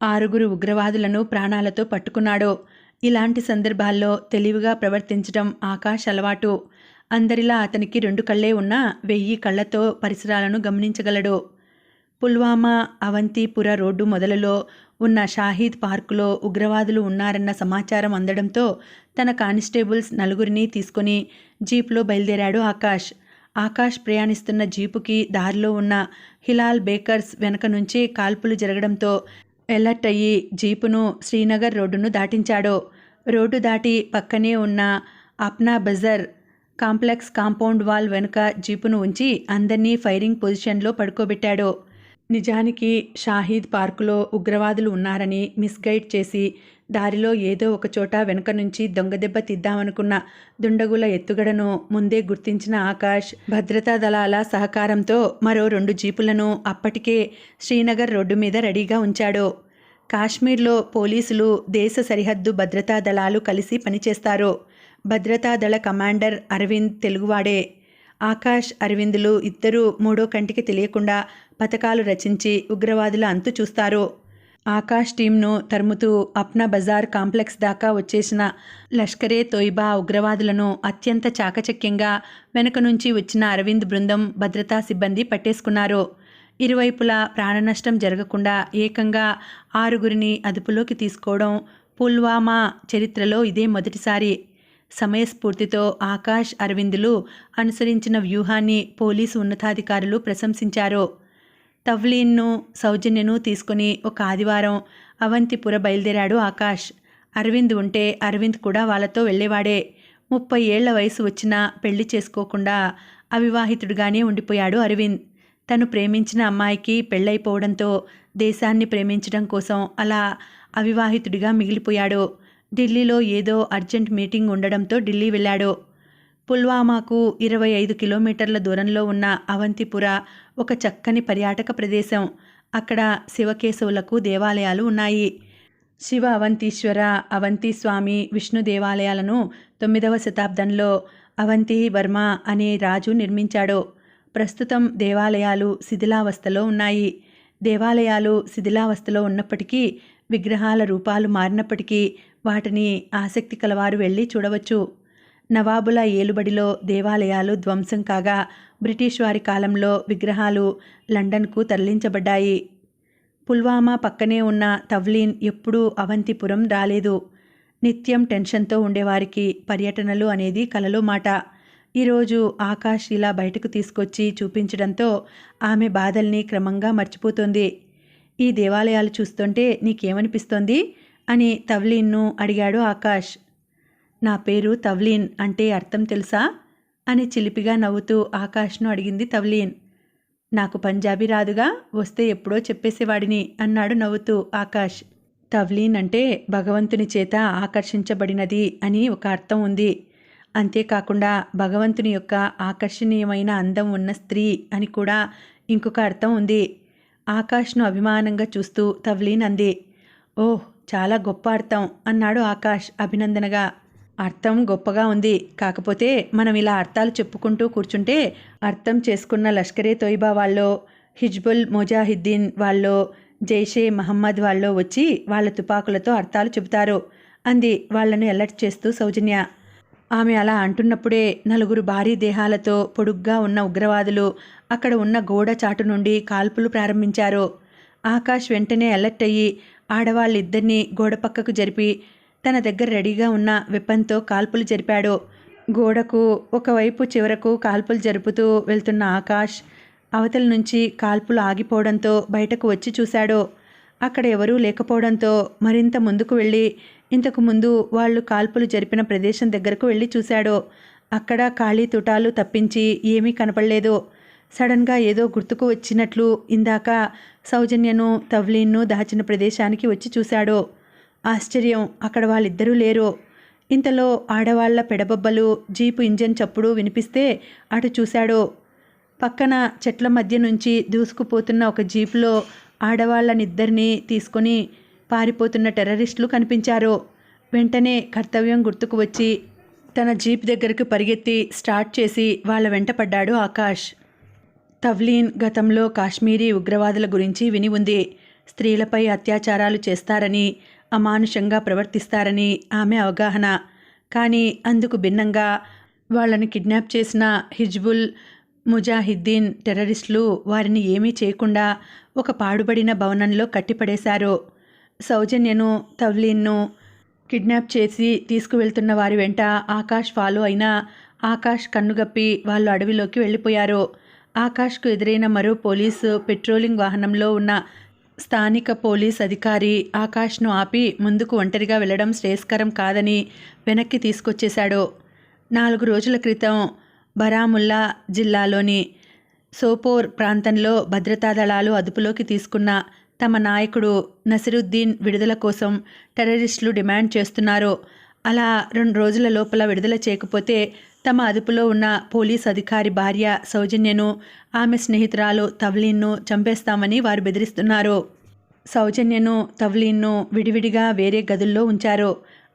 6 ఉగ్రవాదులను ప్రాణాలతో పట్టుకున్నాడు. ఇలాంటి సందర్భాల్లో తెలివిగా ప్రవర్తించడం ఆకాష్ అలవాటు. అందరిలా అతనికి 2 కళ్ళే ఉన్నా 1000 కళ్ళతో పరిసరాలను గమనించగలడు. పుల్వామా అవంతిపుర రోడ్డు మొదలలో ఉన్న షాహీద్ పార్కులో ఉగ్రవాదులు ఉన్నారన్న సమాచారం అందడంతో తన కానిస్టేబుల్స్ 4 తీసుకుని జీప్లో బయలుదేరాడు ఆకాష్ ప్రయాణిస్తున్న జీపుకి దారిలో ఉన్న హిలాల్ బేకర్స్ వెనక నుంచి కాల్పులు జరగడంతో ఎలర్ట్ అయ్యి జీపును శ్రీనగర్ రోడ్డును దాటించాడు. రోడ్డు దాటి పక్కనే ఉన్న Apna Bazar complex compound wall వెనుక జీపును ఉంచి అందరినీ ఫైరింగ్ పొజిషన్లో పడుకోబెట్టాడు. నిజానికి షాహీద్ పార్కులో ఉగ్రవాదులు ఉన్నారని మిస్గైడ్ చేసి దారిలో ఏదో ఒక చోట వెనుక నుంచి దొంగదెబ్బ తీద్దామనుకున్న దుండగుల ఎత్తుగడను ముందే గుర్తించిన ఆకాష్ భద్రతా దళాల సహకారంతో మరో 2 జీపులను అప్పటికే శ్రీనగర్ రోడ్డు మీద రెడీగా ఉంచాడు. కాశ్మీర్లో పోలీసులు, దేశ సరిహద్దు భద్రతా దళాలు కలిసి పనిచేస్తారు. భద్రతా దళ కమాండర్ అరవింద్ తెలుగువాడే. ఆకాష్, అరవిందులు ఇద్దరూ మూడో కంటికి తెలియకుండా పథకాలు రచించి ఉగ్రవాదుల అంతు చూస్తారు. ఆకాష్ టీంను తరుముతూ అప్నా బజార్ కాంప్లెక్స్ దాకా వచ్చేసిన లష్కరే తోయిబా ఉగ్రవాదులను అత్యంత చాకచక్యంగా వెనుక నుంచి వచ్చిన అరవింద్ బృందం భద్రతా సిబ్బంది పట్టేసుకున్నారు. ఇరువైపులా ప్రాణనష్టం జరగకుండా ఏకంగా 6 అదుపులోకి తీసుకోవడం పుల్వామా చరిత్రలో ఇదే మొదటిసారి. సమయస్ఫూర్తితో ఆకాష్, అరవిందులు అనుసరించిన వ్యూహాన్ని పోలీసు ఉన్నతాధికారులు ప్రశంసించారు. తవ్లీన్ను సౌజన్యను తీసుకుని ఒక ఆదివారం అవంతిపుర బయలుదేరాడు ఆకాష్. అరవింద్ ఉంటే అరవింద్ కూడా వాళ్ళతో వెళ్ళేవాడే. 30 ఏళ్ల వయసు వచ్చినా పెళ్లి చేసుకోకుండా అవివాహితుడిగానే ఉండిపోయాడు అరవింద్. తను ప్రేమించిన అమ్మాయికి పెళ్ళైపోవడంతో దేశాన్ని ప్రేమించడం కోసం అలా అవివాహితుడిగా మిగిలిపోయాడు. ఢిల్లీలో ఏదో అర్జెంట్ మీటింగ్ ఉండడంతో ఢిల్లీ వెళ్ళాడు. పుల్వామాకు 25 కిలోమీటర్ల దూరంలో ఉన్న అవంతిపుర ఒక చక్కని పర్యాటక ప్రదేశం. అక్కడ శివకేశవులకు దేవాలయాలు ఉన్నాయి. శివ అవంతీశ్వర, అవంతి స్వామి, విష్ణు దేవాలయాలను 9వ శతాబ్దంలో అవంతి వర్మ అనే రాజు నిర్మించాడు. ప్రస్తుతం దేవాలయాలు శిథిలావస్థలో ఉన్నాయి. దేవాలయాలు శిథిలావస్థలో ఉన్నప్పటికీ, విగ్రహాల రూపాలు మారినప్పటికీ వాటిని ఆసక్తి కలవారు వెళ్ళి చూడవచ్చు. నవాబుల ఏలుబడిలో దేవాలయాలు ధ్వంసం కాగా బ్రిటిష్ వారి కాలంలో విగ్రహాలు లండన్కు తరలించబడ్డాయి. పుల్వామా పక్కనే ఉన్న తవ్లీన్ ఎప్పుడూ అవంతిపురం రాలేదు. నిత్యం టెన్షన్తో ఉండేవారికి పర్యటనలు అనేది కలలో మాట. ఈరోజు ఆకాష్ ఇలా బయటకు తీసుకొచ్చి చూపించడంతో ఆమె బాధల్ని క్రమంగా మర్చిపోతోంది. ఈ దేవాలయాలు చూస్తుంటే నీకేమనిపిస్తోంది అని తవ్లీన్ను అడిగాడు ఆకాష్. నా పేరు తవ్లీన్, అంటే అర్థం తెలుసా అని చిలిపిగా నవ్వుతూ ఆకాష్ను అడిగింది తవ్లీన్. నాకు పంజాబీ రాదుగా, వస్తే ఎప్పుడో చెప్పేసేవాడిని అన్నాడు నవ్వుతూ ఆకాష్. తవ్లీన్ అంటే భగవంతుని చేత ఆకర్షించబడినది అని ఒక అర్థం ఉంది. అంతేకాకుండా భగవంతుని యొక్క ఆకర్షణీయమైన అందం ఉన్న స్త్రీ అని కూడా ఇంకొక అర్థం ఉంది. ఆకాష్ను అభిమానంగా చూస్తూ తవ్లీన్ అంది. ఓహ్, చాలా గొప్ప అర్థం అన్నాడు ఆకాష్ అభినందనగా. అర్థం గొప్పగా ఉంది, కాకపోతే మనం ఇలా అర్థాలు చెప్పుకుంటూ కూర్చుంటే అర్థం చేసుకున్న లష్కరే తోయిబా వాళ్ళో, హిజ్బుల్ ముజాహిద్దీన్ వాళ్ళో, జైషే మహమ్మద్ వాళ్ళో వచ్చి వాళ్ళ తుపాకులతో అర్థాలు చెబుతారు అంది వాళ్ళను అలర్ట్ చేస్తూ సౌజన్య. ఆమె అలా అంటున్నప్పుడే 4 భారీ దేహాలతో పొడుగ్గా ఉన్న ఉగ్రవాదులు అక్కడ ఉన్న గోడ చాటు నుండి కాల్పులు ప్రారంభించారు. ఆకాష్ వెంటనే అలర్ట్ అయ్యి ఆడవాళ్ళిద్దరినీ గోడ పక్కకు జరిపి తన దగ్గర రెడీగా ఉన్న వెపన్తో కాల్పులు జరిపాడు. గోడకు ఒకవైపు చివరకు కాల్పులు జరుపుతూ వెళ్తున్న ఆకాష్ అవతల నుంచి కాల్పులు ఆగిపోవడంతో బయటకు వచ్చి చూశాడు. అక్కడ ఎవరూ లేకపోవడంతో మరింత ముందుకు వెళ్ళి ఇంతకు ముందు వాళ్ళు కాల్పులు జరిపిన ప్రదేశం దగ్గరకు వెళ్ళి చూశాడు. అక్కడ ఖాళీ తుటాలు తప్పించి ఏమీ కనపడలేదు. సడన్గా ఏదో గుర్తుకు వచ్చినట్లు ఇందాక సౌజన్యను తవ్లీన్ను దాచిన ప్రదేశానికి వచ్చి చూశాడు. ఆశ్చర్యం, అక్కడ వాళ్ళిద్దరూ లేరు. ఇంతలో ఆడవాళ్ల పెడబొబ్బలు, జీపు ఇంజన్ చప్పుడు వినిపిస్తే అటు చూశాడు. పక్కన చెట్ల మధ్య నుంచి దూసుకుపోతున్న ఒక జీపులో ఆడవాళ్ళనిద్దరినీ తీసుకొని పారిపోతున్న టెర్రరిస్టులు కనిపించారు. వెంటనే కర్తవ్యం గుర్తుకు వచ్చి తన జీప్ దగ్గరకు పరిగెత్తి స్టార్ట్ చేసి వాళ్ళ వెంట పడ్డాడు ఆకాష్. తవ్లీన్ గతంలో కాశ్మీరీ ఉగ్రవాదుల గురించి విని ఉంది. స్త్రీలపై అత్యాచారాలు చేస్తారని, అమానుషంగా ప్రవర్తిస్తారని ఆమె అవగాహన. కానీ అందుకు భిన్నంగా వాళ్ళని కిడ్నాప్ చేసిన హిజ్బుల్ ముజాహిద్దీన్ టెర్రరిస్టులు వారిని ఏమీ చేయకుండా ఒక పాడుబడిన భవనంలో కట్టిపడేశారు. సౌజన్యను తవ్లీన్ను కిడ్నాప్ చేసి తీసుకువెళ్తున్న వారి వెంట ఆకాష్ ఫాలో అయినా ఆకాష్ కన్నుగప్పి వాళ్ళు అడవిలోకి వెళ్ళిపోయారు. ఆకాష్కు ఎదురైన మరో పోలీసు పెట్రోలింగ్ వాహనంలో ఉన్న స్థానిక పోలీస్ అధికారి ఆకాష్ను ఆపి ముందుకు ఒంటరిగా వెళ్ళడం శ్రేయస్కరం కాదని వెనక్కి తీసుకొచ్చేశాడు. 4 రోజుల క్రితం బరాముల్లా జిల్లాలోని సోపోర్ ప్రాంతంలో భద్రతా దళాలు అదుపులోకి తీసుకున్న తమ నాయకుడు నసిరుద్దీన్ విడుదల కోసం టెర్రరిస్టులు డిమాండ్ చేస్తున్నారు. అలా 2 రోజుల లోపల విడుదల చేయకపోతే తమ అదుపులో ఉన్న పోలీస్ అధికారి భార్య సౌజన్యను, ఆమె స్నేహితురాలు తవ్లీన్ను చంపేస్తామని వారు బెదిరిస్తున్నారు. సౌజన్యను తవ్లీన్ను విడివిడిగా వేరే గదుల్లో ఉంచారు.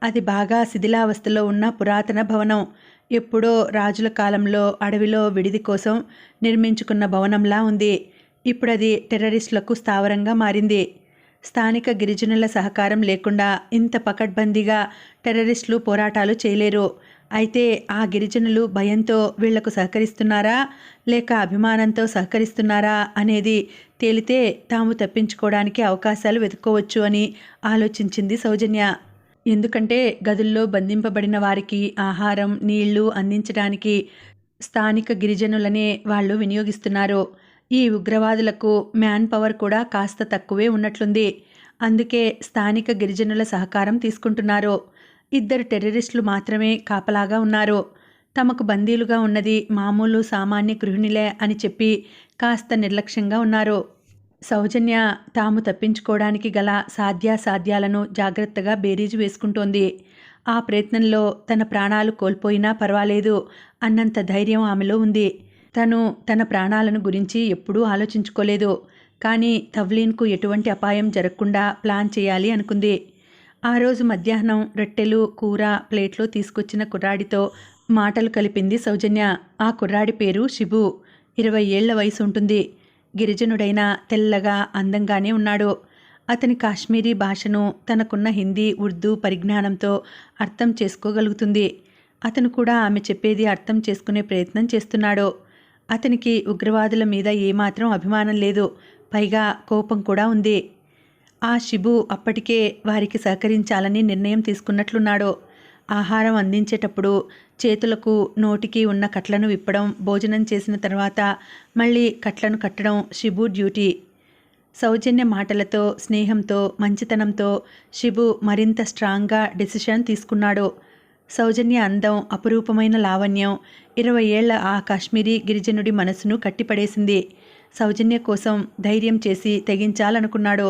అది బాగా శిథిలావస్థలో ఉన్న పురాతన భవనం. ఎప్పుడో రాజుల కాలంలో అడవిలో విడిది కోసం నిర్మించుకున్న భవనంలా ఉంది. ఇప్పుడు అది టెర్రరిస్టులకు స్థావరంగా మారింది. స్థానిక గిరిజనుల సహకారం లేకుండా ఇంత పకడ్బందీగా టెర్రరిస్టులు పోరాటాలు చేయలేరు. అయితే ఆ గిరిజనులు భయంతో వీళ్లకు సహకరిస్తున్నారా లేక అభిమానంతో సహకరిస్తున్నారా అనేది తేలితే తాము తప్పించుకోవడానికి అవకాశాలు వెతుక్కోవచ్చు అని ఆలోచించింది సౌజన్య. ఎందుకంటే గదుల్లో బంధింపబడిన వారికి ఆహారం, నీళ్లు అందించడానికి స్థానిక గిరిజనులనే వాళ్ళు వినియోగిస్తున్నారు. ఈ ఉగ్రవాదులకు మ్యాన్ పవర్ కూడా కాస్త తక్కువే ఉన్నట్లుంది. అందుకే స్థానిక గిరిజనుల సహకారం తీసుకుంటున్నారు. 2 టెర్రరిస్టులు మాత్రమే కాపలాగా ఉన్నారు. తమకు బందీలుగా ఉన్నది మామూలు సామాన్య గృహిణిలే అని చెప్పి కాస్త నిర్లక్ష్యంగా ఉన్నారు. సౌజన్య తాము తప్పించుకోవడానికి గల సాధ్యాసాధ్యాలను జాగ్రత్తగా బేరీజు వేసుకుంటోంది. ఆ ప్రయత్నంలో తన ప్రాణాలు కోల్పోయినా పర్వాలేదు అన్నంత ధైర్యం ఆమెలో ఉంది. తను తన ప్రాణాలను గురించి ఎప్పుడూ ఆలోచించుకోలేదు. కానీ తవ్లీన్కు ఎటువంటి అపాయం జరగకుండా ప్లాన్ చేయాలి అనుకుంది. ఆ రోజు మధ్యాహ్నం రొట్టెలు, కూర ప్లేట్లో తీసుకొచ్చిన కుర్రాడితో మాటలు కలిపింది సౌజన్య. ఆ కుర్రాడి పేరు శిబు. 20 ఏళ్ల వయసు ఉంటుంది. గిరిజనుడైన తెల్లగా అందంగానే ఉన్నాడు. అతని కాశ్మీరీ భాషను తనకున్న హిందీ, ఉర్దూ పరిజ్ఞానంతో అర్థం చేసుకోగలుగుతుంది. అతను కూడా ఆమె చెప్పేది అర్థం చేసుకునే ప్రయత్నం చేస్తున్నాడు. అతనికి ఉగ్రవాదుల మీద ఏమాత్రం అభిమానం లేదు. పైగా కోపం కూడా ఉంది. ఆ శిబు అప్పటికే వారికి సహకరించాలని నిర్ణయం తీసుకున్నట్లున్నాడు. ఆహారం అందించేటప్పుడు చేతులకు, నోటికి ఉన్న కట్లను విప్పడం, భోజనం చేసిన తర్వాత మళ్ళీ కట్లను కట్టడం శిబు డ్యూటీ. సౌజన్య మాటలతో, స్నేహంతో, మంచితనంతో శిబు మరింత స్ట్రాంగ్గా డెసిషన్ తీసుకున్నాడు. సౌజన్య అందం, అపురూపమైన లావణ్యం 20 ఏళ్ల ఆ కాశ్మీరీ గిరిజనుడి మనసును కట్టిపడేసింది. సౌజన్య కోసం ధైర్యం చేసి తెగించాలనుకున్నాడు.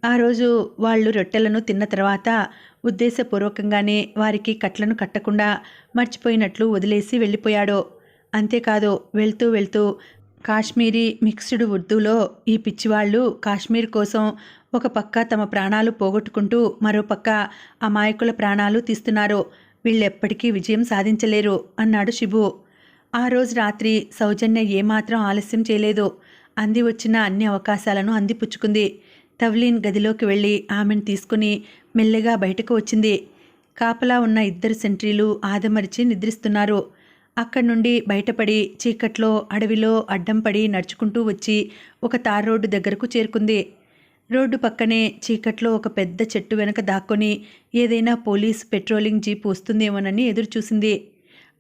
ఆ రోజు వాళ్ళు రొట్టెలను తిన్న తర్వాత ఉద్దేశపూర్వకంగానే వారికి కట్లను కట్టకుండా మర్చిపోయినట్లు వదిలేసి వెళ్ళిపోయాడు. అంతేకాదు, వెళ్తూ వెళ్తూ కాశ్మీరీ మిక్స్డ్ ఉర్దూలో ఈ పిచ్చివాళ్ళు కాశ్మీర్ కోసం ఒక పక్క తమ ప్రాణాలు పోగొట్టుకుంటూ మరోపక్క అమాయకుల ప్రాణాలు తీస్తున్నారు. వీళ్ళెప్పటికీ విజయం సాధించలేరు అన్నాడు శిబు. ఆ రోజు రాత్రి సౌజన్య ఏమాత్రం ఆలస్యం చేయలేదు. అంది వచ్చిన అన్ని అవకాశాలను అందిపుచ్చుకుంది. తవ్లీన్ గదిలోకి వెళ్ళి ఆమెను తీసుకుని మెల్లగా బయటకు వచ్చింది. కాపలా ఉన్న 2 సెంట్రీలు ఆదమరిచి నిద్రిస్తున్నారు. అక్కడి నుండి బయటపడి చీకట్లో అడవిలో అడ్డం పడి నడుచుకుంటూ వచ్చి ఒక తార్ రోడ్డు దగ్గరకు చేరుకుంది. రోడ్డు పక్కనే చీకట్లో ఒక పెద్ద చెట్టు వెనక దాక్కొని ఏదైనా పోలీస్ పెట్రోలింగ్ జీప్ వస్తుందేమోనని ఎదురుచూసింది.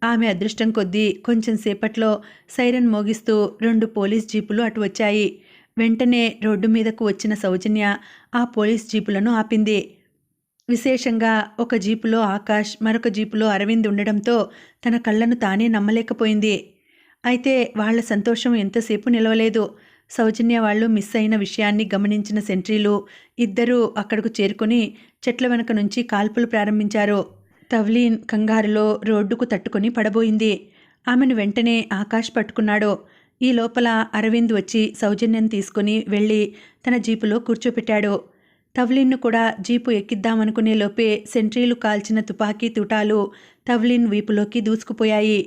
ఆమె అదృష్టం కొద్దీ కొంచెం సేపట్లో సైరన్ మోగిస్తూ 2 పోలీస్ జీపులు అటు వచ్చాయి. వెంటనే రోడ్డు మీదకు వచ్చిన సౌజన్య ఆ పోలీస్ జీపులను ఆపింది. విశేషంగా ఒక జీపులో ఆకాష్, మరొక జీపులో అరవింద్ ఉండడంతో తన కళ్ళను తానే నమ్మలేకపోయింది. అయితే వాళ్ల సంతోషం ఎంతసేపు నిలవలేదు. సౌజన్య వాళ్ళు మిస్ అయిన విషయాన్ని గమనించిన సెంట్రీలు 2 అక్కడకు చేరుకుని చెట్ల వెనక నుంచి కాల్పులు ప్రారంభించారు. తవ్లీన్ కంగారులో రోడ్డుకు తట్టుకొని పడబోయింది. ఆమెను వెంటనే ఆకాష్ పట్టుకున్నాడు. ఈ లోపల అరవింద్ వచ్చి సౌజన్యను తీసుకుని వెళ్ళి తన జీపులో కూర్చోపెట్టాడు. తవ్లీన్ను కూడా జీపు ఎక్కిద్దామనుకునే లోపే సెంట్రీలు కాల్చిన తుపాకీ తూటాలు తవ్లీన్ వీపులోకి దూసుకుపోయాయి.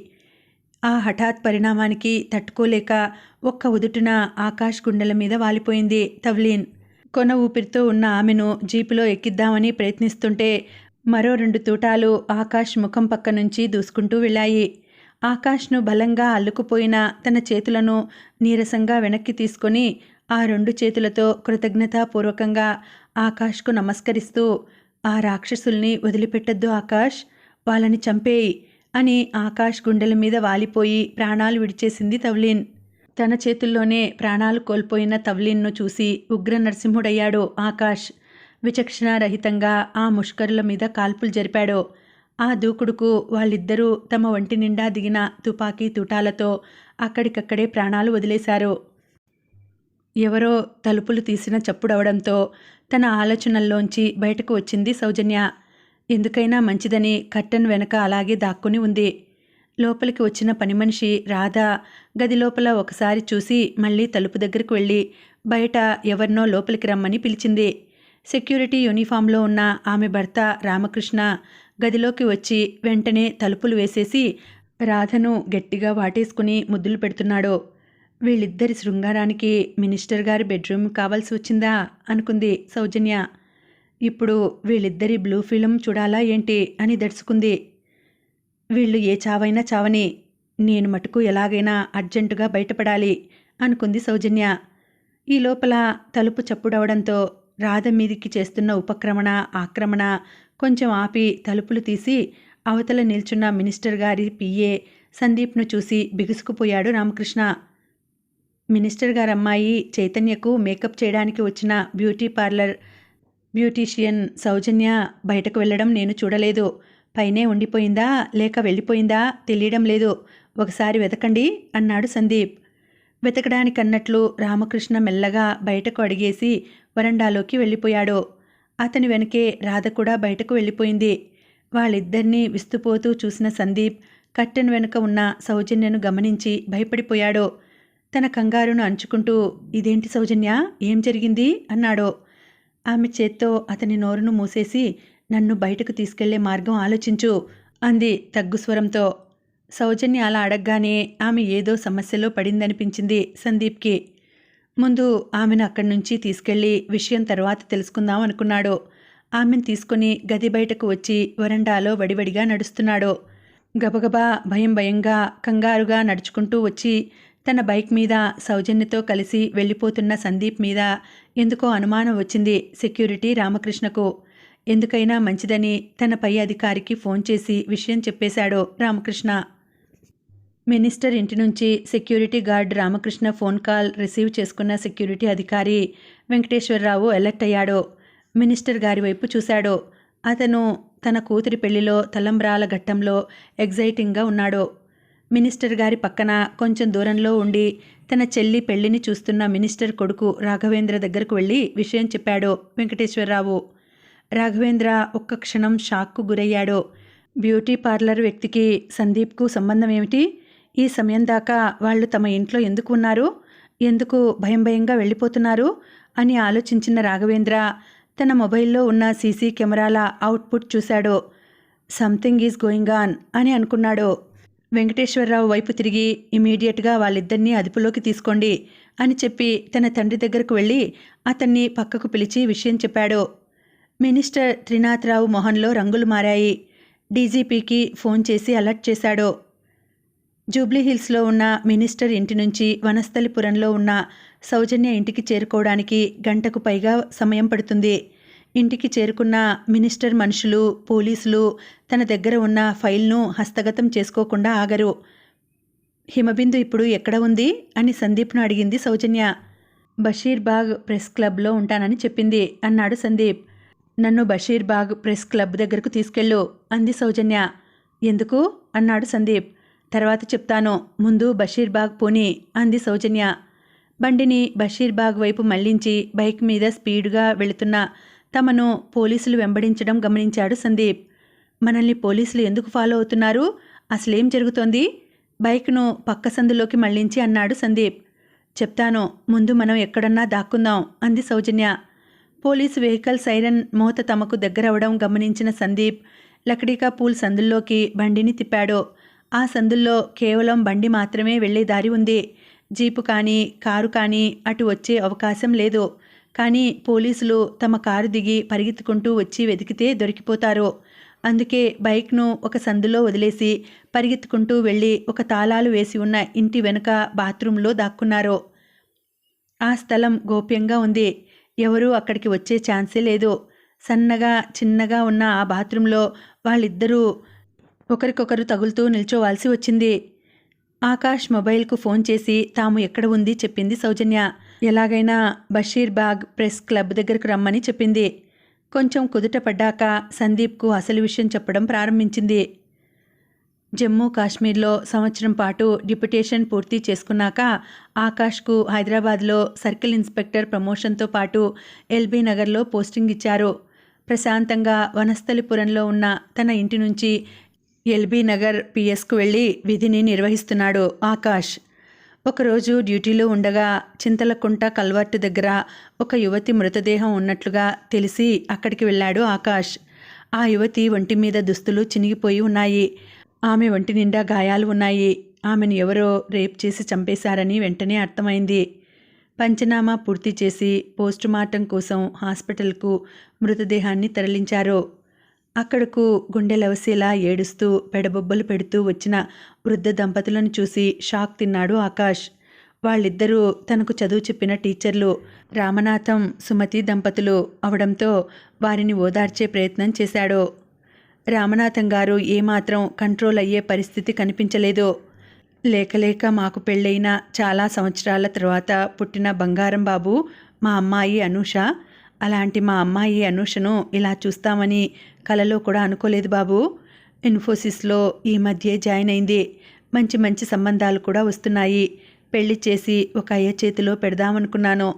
ఆ హఠాత్ పరిణామానికి తట్టుకోలేక ఒక్క ఉదుటున ఆకాష్ గుండెల మీద వాలిపోయింది తవ్లీన్. కొన ఊపిరితో ఉన్న ఆమెను జీపులో ఎక్కిద్దామని ప్రయత్నిస్తుంటే మరో 2 తూటాలు ఆకాష్ ముఖం పక్క నుంచి దూసుకుంటూ వెళ్ళాయి. ఆకాష్ను బలంగా అల్లుకుపోయిన తన చేతులను నీరసంగా వెనక్కి తీసుకొని ఆ 2 చేతులతో కృతజ్ఞతాపూర్వకంగా ఆకాష్కు నమస్కరిస్తూ, "ఆ రాక్షసుల్ని వదిలిపెట్టద్దు ఆకాష్, వాళ్ళని చంపేయి" అని ఆకాష్ గుండెల మీద వాలిపోయి ప్రాణాలు విడిచేసింది తవ్లీన్. తన చేతుల్లోనే ప్రాణాలు కోల్పోయిన తవ్లీన్ను చూసి ఉగ్ర నరసింహుడయ్యాడు ఆకాష్. విచక్షణారహితంగా ఆ ముష్కరుల మీద కాల్పులు జరిపాడు. ఆ దూకుడుకు వాళ్ళిద్దరూ తమ ఒంటి నిండా దిగిన తుపాకీ తూటాలతో అక్కడికక్కడే ప్రాణాలు వదిలేశారు. ఎవరో తలుపులు తీసిన చప్పుడవడంతో తన ఆలోచనల్లోంచి బయటకు వచ్చింది సౌజన్య. ఎందుకైనా మంచిదని కర్టెన్ వెనక అలాగే దాక్కుని ఉంది. లోపలికి వచ్చిన పనిమనిషి రాధ గది లోపల ఒకసారి చూసి మళ్ళీ తలుపు దగ్గరకు వెళ్ళి బయట ఎవరినో లోపలికి రమ్మని పిలిచింది. సెక్యూరిటీ యూనిఫామ్లో ఉన్న ఆమె భర్త రామకృష్ణ గదిలోకి వచ్చి వెంటనే తలుపులు వేసేసి రాధను గట్టిగా వాటేసుకుని ముద్దులు పెడుతున్నాడు. వీళ్ళిద్దరి శృంగారానికి మినిస్టర్ గారి బెడ్రూమ్ కావాల్సి వచ్చిందా అనుకుంది సౌజన్య. ఇప్పుడు వీళ్ళిద్దరి బ్లూ ఫిల్మ్ చూడాలా ఏంటి అని దడుచుకుంది. వీళ్ళు ఏ చావైనా చావని, నేను మటుకు ఎలాగైనా అర్జెంటుగా బయటపడాలి అనుకుంది సౌజన్య. ఈ లోపల తలుపు చప్పుడవడంతో రాధ మీదికి చేస్తున్న ఉపక్రమణ, ఆక్రమణ కొంచెం ఆపి తలుపులు తీసి అవతల నిల్చున్న మినిస్టర్ గారి పిఏ సందీప్ను చూసి బిగుసుకుపోయాడు రామకృష్ణ. మినిస్టర్ గారమ్మాయి చైతన్యకు మేకప్ చేయడానికి వచ్చిన బ్యూటీషియన్ సౌజన్య బయటకు వెళ్ళడం నేను చూడలేదు. పైనే ఉండిపోయిందా లేక వెళ్ళిపోయిందా తెలియడం లేదు. ఒకసారి వెతకండి అన్నాడు సందీప్. వెతకడానికన్నట్లు రామకృష్ణ మెల్లగా బయటకు అడిగేసి వరండాలోకి వెళ్ళిపోయాడు. అతని వెనకే రాధ కూడా బయటకు వెళ్ళిపోయింది. వాళ్ళిద్దరినీ విస్తుపోతూ చూసిన సందీప్ కట్టెన్ వెనుక ఉన్న సౌజన్యను గమనించి భయపడిపోయాడు. తన కంగారును అంచుకుంటూ, ఇదేంటి సౌజన్య, ఏం జరిగింది అన్నాడు. ఆమె చేత్తో అతని నోరును మూసేసి, నన్ను బయటకు తీసుకెళ్లే మార్గం ఆలోచించు అంది తగ్గు స్వరంతో. సౌజన్య అలా అడగగానే ఆమె ఏదో సమస్యలో పడిందనిపించింది సందీప్కి. ముందు ఆమెను అక్కడి నుంచి తీసుకెళ్లి విషయం తర్వాత తెలుసుకుందాం అనుకున్నాడు. ఆమెను తీసుకుని గది బయటకు వచ్చి వరండాలో వడివడిగా నడుస్తున్నాడు. గబగబా భయంగా కంగారుగా నడుచుకుంటూ వచ్చి తన బైక్ మీద సౌజన్యతో కలిసి వెళ్ళిపోతున్న సందీప్ మీద ఎందుకో అనుమానం వచ్చింది సెక్యూరిటీ రామకృష్ణకు. ఎందుకైనా మంచిదని తన పై అధికారికి ఫోన్ చేసి విషయం చెప్పేశాడు రామకృష్ణ. మినిస్టర్ ఇంటి నుంచి security guard Ramakrishna phone call receive చేసుకున్న సెక్యూరిటీ అధికారి వెంకటేశ్వరరావు అలర్ట్ అయ్యాడు. మినిస్టర్ గారి వైపు చూశాడు. అతను తన కూతురి పెళ్లిలో తలంబ్రాల ఘట్టంలో ఎగ్జైటింగ్గా ఉన్నాడు. మినిస్టర్ గారి పక్కన కొంచెం దూరంలో ఉండి తన చెల్లి పెళ్లిని చూస్తున్న మినిస్టర్ కొడుకు రాఘవేంద్ర దగ్గరకు వెళ్ళి విషయం చెప్పాడు వెంకటేశ్వరరావు. రాఘవేంద్ర ఒక్క క్షణం షాక్కు గురయ్యాడు. బ్యూటీ పార్లర్ వ్యక్తికి సందీప్కు సంబంధం ఏమిటి? ఈ సమయం దాకా వాళ్ళు తమ ఇంట్లో ఎందుకు ఉన్నారు? ఎందుకు భయంగా వెళ్ళిపోతున్నారు అని ఆలోచించిన రాఘవేంద్ర తన మొబైల్లో ఉన్న సీసీ కెమెరాల అవుట్పుట్ చూశాడు. సంథింగ్ ఈజ్ గోయింగ్ ఆన్ అని అనుకున్నాడు. వెంకటేశ్వరరావు వైపు తిరిగి ఇమీడియట్గా వాళ్ళిద్దరినీ అదుపులోకి తీసుకోండి అని చెప్పి తన తండ్రి దగ్గరకు వెళ్ళి అతన్ని పక్కకు పిలిచి విషయం చెప్పాడు. మినిస్టర్ త్రినాథరావు మొహంలో రంగులు మారాయి. డీజీపీకి ఫోన్ చేసి అలర్ట్ చేశాడు. జూబ్లీహిల్స్లో ఉన్న మినిస్టర్ ఇంటి నుంచి వనస్థలిపురంలో ఉన్న సౌజన్య ఇంటికి చేరుకోవడానికి గంటకు పైగా సమయం పడుతుంది. ఇంటికి చేరుకున్న మినిస్టర్ మనుషులు, పోలీసులు తన దగ్గర ఉన్న ఫైల్ను హస్తగతం చేసుకోకుండా ఆగరు. హిమబిందు ఇప్పుడు ఎక్కడ ఉంది అని సందీప్ను అడిగింది సౌజన్య. బషీర్బాగ్ ప్రెస్ క్లబ్లో ఉంటానని చెప్పింది అన్నాడు సందీప్. నన్ను బషీర్బాగ్ ప్రెస్ క్లబ్ దగ్గరకు తీసుకెళ్ళు అంది సౌజన్య. ఎందుకు అన్నాడు సందీప్. తర్వాత చెప్తాను, ముందు బషీర్బాగ్ పోనీ అంది సౌజన్య. బండిని బషీర్బాగ్ వైపు మళ్లించి బైక్ మీద స్పీడ్గా వెళుతున్న తమను పోలీసులు వెంబడించడం గమనించాడు సందీప్. మనల్ని పోలీసులు ఎందుకు ఫాలో అవుతున్నారు? అసలేం జరుగుతోంది? బైక్ను పక్క సందులోకి మళ్లించి అన్నాడు సందీప్. చెప్తాను, ముందు మనం ఎక్కడన్నా దాక్కుందాం అంది సౌజన్య. పోలీసు వెహికల్ సైరన్ మోత తమకు దగ్గరవడం గమనించిన సందీప్ లక్డీకా పూల్ సందుల్లోకి బండిని తిప్పాడు. ఆ సందుల్లో కేవలం బండి మాత్రమే వెళ్లే దారి ఉంది. జీపు కానీ కారు కానీ అటు వచ్చే అవకాశం లేదు. కానీ పోలీసులు తమ కారు దిగి పరిగెత్తుకుంటూ వచ్చి వెతికితే దొరికిపోతారు. అందుకే బైక్ను ఒక సందులో వదిలేసి పరిగెత్తుకుంటూ వెళ్ళి ఒక తాళాలు వేసి ఉన్న ఇంటి వెనుక బాత్రూంలో దాక్కున్నారు. ఆ స్థలం గోప్యంగా ఉంది. ఎవరూ అక్కడికి వచ్చే ఛాన్సే లేదు. సన్నగా చిన్నగా ఉన్న ఆ బాత్రూంలో వాళ్ళిద్దరూ ఒకరికొకరు తగులుతూ నిల్చోవాల్సి వచ్చింది. ఆకాష్ మొబైల్కు ఫోన్ చేసి తాము ఎక్కడ ఉంది చెప్పింది సౌజన్య. ఎలాగైనా బషీర్బాగ్ ప్రెస్ క్లబ్ దగ్గరకు రమ్మని చెప్పింది. కొంచెం కుదుట పడ్డాక సందీప్కు అసలు విషయం చెప్పడం ప్రారంభించింది. జమ్మూ కాశ్మీర్లో సంవత్సరం పాటు డిప్యుటేషన్ పూర్తి చేసుకున్నాక ఆకాష్కు హైదరాబాద్లో సర్కిల్ ఇన్స్పెక్టర్ ప్రమోషన్తో పాటు ఎల్బీ నగర్లో పోస్టింగ్ ఇచ్చారు. ప్రశాంతంగా వనస్థలిపురంలో ఉన్న తన ఇంటి నుంచి ఎల్బీ నగర్ పిఎస్కు వెళ్ళి విధిని నిర్వహిస్తున్నాడు ఆకాష్. ఒకరోజు డ్యూటీలో ఉండగా చింతలకుంట కల్వర్టు దగ్గర ఒక యువతి మృతదేహం ఉన్నట్లుగా తెలిసి అక్కడికి వెళ్ళాడు ఆకాష్. ఆ యువతి ఒంటి మీద దుస్తులు చినిగిపోయి ఉన్నాయి. ఆమె ఒంటి నిండా గాయాలు ఉన్నాయి. ఆమెను ఎవరో రేప్ చేసి చంపేశారని వెంటనే అర్థమైంది. పంచనామా పూర్తి చేసి పోస్టుమార్టం కోసం హాస్పిటల్కు మృతదేహాన్ని తరలించారు. అక్కడకు గుండెలవసేలా ఏడుస్తూ పెడబొబ్బలు పెడుతూ వచ్చిన వృద్ధ దంపతులను చూసి షాక్ తిన్నాడు ఆకాష్. వాళ్ళిద్దరూ తనకు చదువు చెప్పిన టీచర్లు రామనాథం, సుమతి దంపతులు అవడంతో వారిని ఓదార్చే ప్రయత్నం చేశాడు. రామనాథం గారు ఏమాత్రం కంట్రోల్ అయ్యే పరిస్థితి కనిపించలేదు. లేక లేక మాకు పెళ్ళైన చాలా సంవత్సరాల తర్వాత పుట్టిన బంగారం బాబు మా అమ్మాయి అనూష. అలాంటి మా అమ్మాయి అనూషను ఇలా చూస్తామని కలలో కూడా అనుకోలేదు బాబు. ఇన్ఫోసిస్లో ఈ మధ్యే జాయిన్ అయింది. మంచి మంచి సంబంధాలు కూడా వస్తున్నాయి. పెళ్లి చేసి ఒక అయ్య చేతిలో పెడదామనుకున్నాను.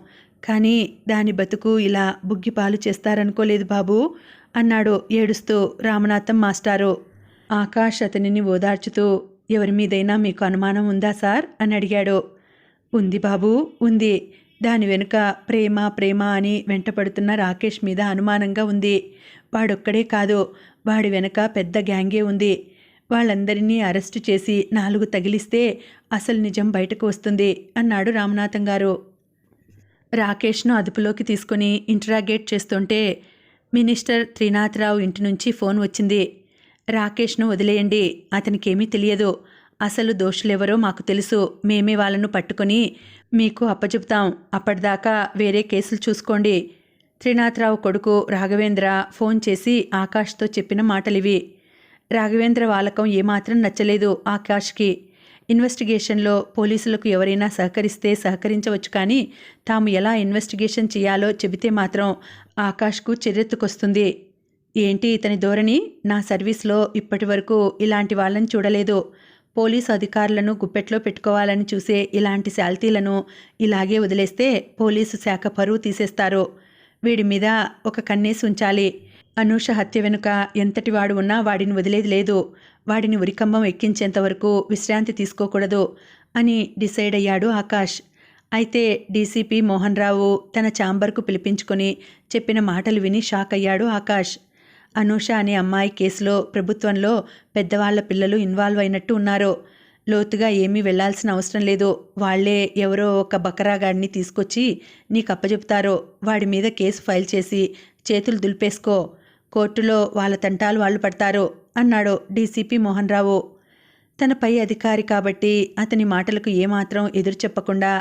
కానీ దాని బతుకు ఇలా బుగ్గిపాలు చేస్తారనుకోలేదు బాబు అన్నాడు ఏడుస్తూ రామనాథం మాస్టారు. ఆకాష్ అతనిని ఓదార్చుతూ, ఎవరి మీదైనా మీకు అనుమానం ఉందా సార్ అని అడిగాడు. ఉంది బాబు, ఉంది. దాని వెనుక ప్రేమ ప్రేమ అని వెంటపడుతున్న రాకేష్ మీద అనుమానంగా ఉంది. వాడొక్కడే కాదు, వాడి వెనుక పెద్ద గ్యాంగే ఉంది. వాళ్ళందరినీ అరెస్టు చేసి 4 తగిలిస్తే అసలు నిజం బయటకు వస్తుంది అన్నాడు రామనాథం గారు. రాకేష్ను అదుపులోకి తీసుకుని ఇంటరాగేట్ చేస్తుంటే మినిస్టర్ త్రినాథరావు ఇంటి నుంచి ఫోన్ వచ్చింది. రాకేష్ను వదిలేయండి, అతనికేమీ తెలియదు. అసలు దోషులెవరో మాకు తెలుసు. మేమే వాళ్ళను పట్టుకొని మీకు అప్పచెప్తాం. అప్పటిదాకా వేరే కేసులు చూసుకోండి. త్రినాథరావు కొడుకు రాఘవేంద్ర ఫోన్ చేసి ఆకాష్తో చెప్పిన మాటలివి. రాఘవేంద్ర వాలకం ఏమాత్రం నచ్చలేదు ఆకాష్కి. ఇన్వెస్టిగేషన్లో పోలీసులకు ఎవరైనా సహకరిస్తే సహకరించవచ్చు, కానీ తాము ఎలా ఇన్వెస్టిగేషన్ చేయాలో చెబితే మాత్రం ఆకాష్కు చెర్రెత్తుకొస్తుంది. ఏంటి ఇతని ధోరణి? నా సర్వీస్లో ఇప్పటి వరకు ఇలాంటి వాళ్ళని చూడలేదు. పోలీసు అధికారులను గుప్పెట్లో పెట్టుకోవాలని చూసే ఇలాంటి శాల్తీలను ఇలాగే వదిలేస్తే పోలీసు శాఖ పరువు తీసేస్తారు. వీడి మీద ఒక కన్నేసి ఉంచాలి. అనూష హత్య వెనుక ఎంతటివాడు ఉన్నా వాడిని వదిలేది లేదు. వాడిని ఉరికంబం ఎక్కించేంత వరకు విశ్రాంతి తీసుకోకూడదు అని డిసైడ్ అయ్యాడు ఆకాష్. అయితే డీసీపీ మోహన్ రావు తన ఛాంబర్కు పిలిపించుకొని చెప్పిన మాటలు విని షాక్ అయ్యాడు ఆకాష్. అనూష అనే అమ్మాయి కేసులో ప్రభుత్వంలో పెద్దవాళ్ల పిల్లలు ఇన్వాల్వ్ అయినట్టు ఉన్నారు. లోతుగా ఏమీ వెళ్లాల్సిన అవసరం లేదు. వాళ్లే ఎవరో ఒక బకరాగాడిని తీసుకొచ్చి నీకు అప్పచెప్తారో. వాడి మీద కేసు ఫైల్ చేసి చేతులు దులిపేసుకో. కోర్టులో వాళ్ళ తంటాలు వాళ్ళు పడతారు అన్నాడు డీసీపీ మోహన్ రావు. తన పై అధికారి కాబట్టి అతని మాటలకు ఏమాత్రం ఎదురు చెప్పకుండా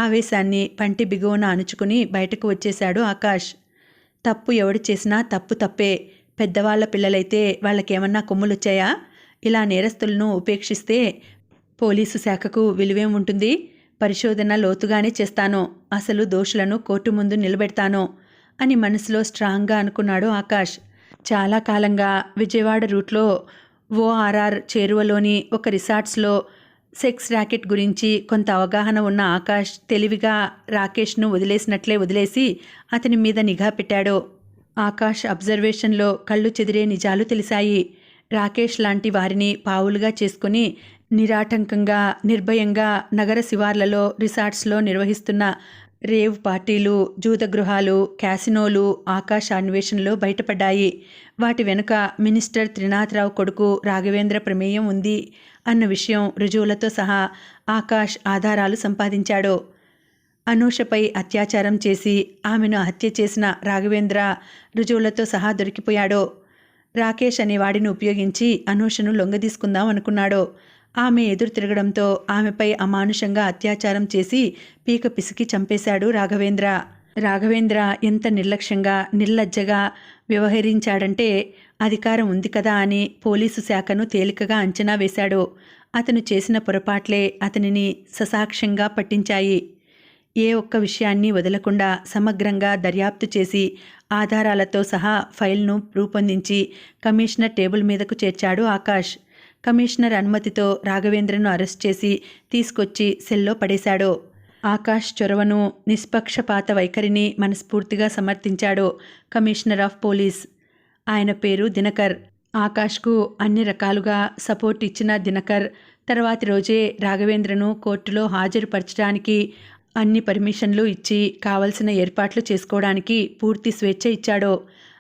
ఆవేశాన్ని పంటి బిగువన అణుచుకుని బయటకు వచ్చేశాడు ఆకాష్. తప్పు ఎవడు చేసినా తప్పు తప్పే. పెద్దవాళ్ల పిల్లలైతే వాళ్ళకేమన్నా కొమ్ములొచ్చాయా? ఇలా నేరస్తులను ఉపేక్షిస్తే పోలీసు శాఖకు విలువేం ఉంటుంది? పరిశోధన లోతుగానే చేస్తాను. అసలు దోషులను కోర్టు ముందు నిలబెడతాను అని మనసులో స్ట్రాంగ్గా అనుకున్నాడు ఆకాష్. చాలా కాలంగా విజయవాడ రూట్లో ఓఆర్ఆర్ చేరువలోని ఒక రిసార్ట్స్లో సెక్స్ ర్యాకెట్ గురించి కొంత అవగాహన ఉన్న ఆకాష్ తెలివిగా రాకేష్ను వదిలేసి అతని మీద నిఘా పెట్టాడు. ఆకాష్ అబ్జర్వేషన్లో కళ్ళు చెదిరే నిజాలు తెలిసాయి. రాకేష్ లాంటి వారిని పావులుగా చేసుకుని నిరాటంకంగా నిర్భయంగా నగర శివార్లలో రిసార్ట్స్లో నిర్వహిస్తున్న రేవ్ పార్టీలు, జూదగృహాలు, క్యాసినోలు ఆకాష్ అన్వేషణలో బయటపడ్డాయి. వాటి వెనుక మినిస్టర్ త్రినాథరావు కొడుకు రాఘవేంద్ర ప్రమేయం ఉంది అన్న విషయం రుజువులతో సహా ఆకాష్ ఆధారాలు సంపాదించాడు. అనూషపై అత్యాచారం చేసి ఆమెను హత్య చేసిన రాఘవేంద్ర రుజువులతో సహా దొరికిపోయాడు. రాకేష్ అనే వాడిని ఉపయోగించి అనూషను లొంగదీసుకుందాం అనుకున్నాడు. ఆమె ఎదురు తిరగడంతో ఆమెపై అమానుషంగా అత్యాచారం చేసి పీక పిసికి చంపేశాడు రాఘవేంద్ర. రాఘవేంద్ర ఎంత నిర్లక్ష్యంగా నిర్లజ్జగా వ్యవహరించాడంటే అధికారం ఉంది కదా అని పోలీసు శాఖను తేలికగా అంచనా వేశాడు. అతను చేసిన పొరపాట్లే అతనిని ససాక్ష్యంగా పట్టించాయి. ఏ ఒక్క విషయాన్ని వదలకుండా సమగ్రంగా దర్యాప్తు చేసి ఆధారాలతో సహా ఫైల్ను రూపొందించి కమిషనర్ టేబుల్ మీదకు చేర్చాడు ఆకాష్. కమిషనర్ అనుమతితో రాఘవేంద్రను అరెస్ట్ చేసి తీసుకొచ్చి సెల్లో పడేశాడు. ఆకాష్ చొరవను, నిష్పక్షపాత వైఖరిని మనస్ఫూర్తిగా సమర్థించాడు కమిషనర్ ఆఫ్ పోలీస్. ఆయన పేరు దినకర్. ఆకాష్కు అన్ని రకాలుగా సపోర్ట్ ఇచ్చిన దినకర్ తర్వాతి రోజే రాఘవేంద్రను కోర్టులో హాజరుపరచడానికి అన్ని పర్మిషన్లు ఇచ్చి కావలసిన ఏర్పాట్లు చేసుకోవడానికి పూర్తి స్వేచ్ఛ ఇచ్చాడు.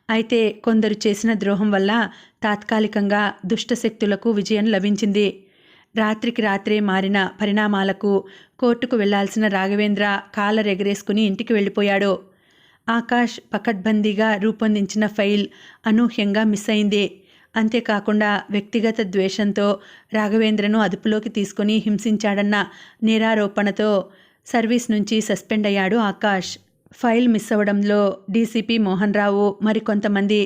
అయితే కొందరు చేసిన ద్రోహం వల్ల తాత్కాలికంగా దుష్టశక్తులకు విజయం లభించింది. రాత్రికి రాత్రే మారిన పరిణామాలకు కోర్టుకు వెళ్లాల్సిన రాఘవేంద్ర కాలరెగరేసుకుని ఇంటికి వెళ్ళిపోయాడు. ఆకాష్ పకడ్బందీగా రూపొందించిన ఫైల్ అనూహ్యంగా మిస్ అయింది. అంతేకాకుండా వ్యక్తిగత ద్వేషంతో రాఘవేంద్రను అదుపులోకి తీసుకుని హింసించాడన్న నేరారోపణతో సర్వీస్ నుంచి సస్పెండ్ అయ్యాడు ఆకాష్. ఫైల్ మిస్ అవ్వడంలో డీసీపీ మోహన్ రావు మరికొంతమంది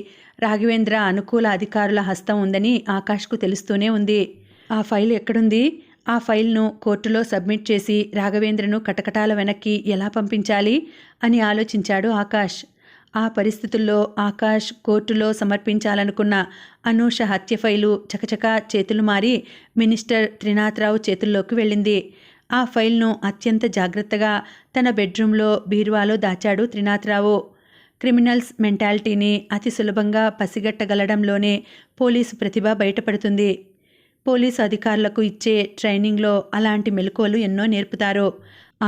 రాఘవేంద్ర అనుకూల అధికారుల హస్తం ఉందని ఆకాష్కు తెలుస్తూనే ఉంది. ఆ ఫైల్ ఎక్కడుంది? ఆ ఫైల్ను కోర్టులో సబ్మిట్ చేసి రాఘవేంద్రను కటకటాల వెనక్కి ఎలా పంపించాలి అని ఆలోచించాడు ఆకాష్. ఆ పరిస్థితుల్లో ఆకాష్ కోర్టులో సమర్పించాలనుకున్న అనూష హత్య ఫైలు చకచకా చేతులు మారి మినిస్టర్ త్రినాథరావు చేతుల్లోకి వెళ్ళింది. ఆ ఫైల్ను అత్యంత జాగ్రత్తగా తన బెడ్రూమ్లో బీరువాలో దాచాడు త్రినాథరావు. క్రిమినల్స్ మెంటాలిటీని అతి సులభంగా పసిగట్టగలడంలోనే పోలీసు ప్రతిభ బయటపడుతుంది. పోలీసు అధికారులకు ఇచ్చే ట్రైనింగ్లో అలాంటి మెలకువలు ఎన్నో నేర్పుతారు.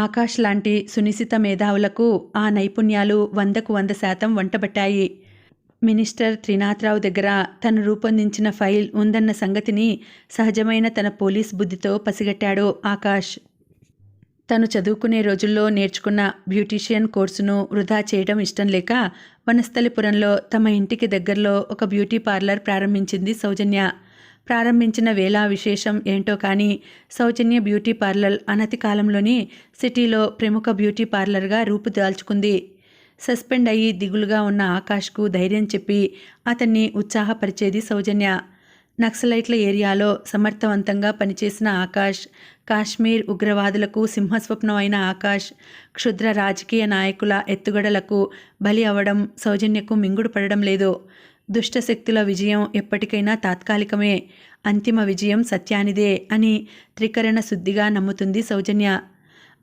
ఆకాష్ లాంటి సునిశిత మేధావులకు ఆ నైపుణ్యాలు 100కు 100% వంటబట్టాయి. మినిస్టర్ త్రినాథరావు దగ్గర తను రూపొందించిన ఫైల్ ఉందన్న సంగతిని సహజమైన తన పోలీస్ బుద్ధితో పసిగట్టాడు ఆకాష్. తను చదువుకునే రోజుల్లో నేర్చుకున్న బ్యూటీషియన్ కోర్సును వృధా చేయడం ఇష్టం లేక వనస్థలిపురంలో తమ ఇంటికి దగ్గరలో ఒక బ్యూటీ పార్లర్ ప్రారంభించింది సౌజన్య. ప్రారంభించిన వేళ విశేషం ఏంటో కానీ సౌజన్య బ్యూటీ పార్లర్ అనతి కాలంలోనే సిటీలో ప్రముఖ బ్యూటీ పార్లర్గా రూపుదాల్చుకుంది. సస్పెండ్ అయ్యి దిగులుగా ఉన్న ఆకాష్కు ధైర్యం చెప్పి అతన్ని ఉత్సాహపరిచేది సౌజన్య. నక్సలైట్ల ఏరియాలో సమర్థవంతంగా పనిచేసిన ఆకాష్, కాశ్మీర్ ఉగ్రవాదులకు సింహస్వప్నం అయిన ఆకాష్, క్షుద్ర రాజకీయ నాయకుల ఎత్తుగడలకు బలి అవ్వడం సౌజన్యకు మింగుడు పడడం లేదు. దుష్టశక్తుల విజయం ఎప్పటికైనా తాత్కాలికమే, అంతిమ విజయం సత్యానిదే అని త్రికరణ శుద్ధిగా నమ్ముతుంది సౌజన్య.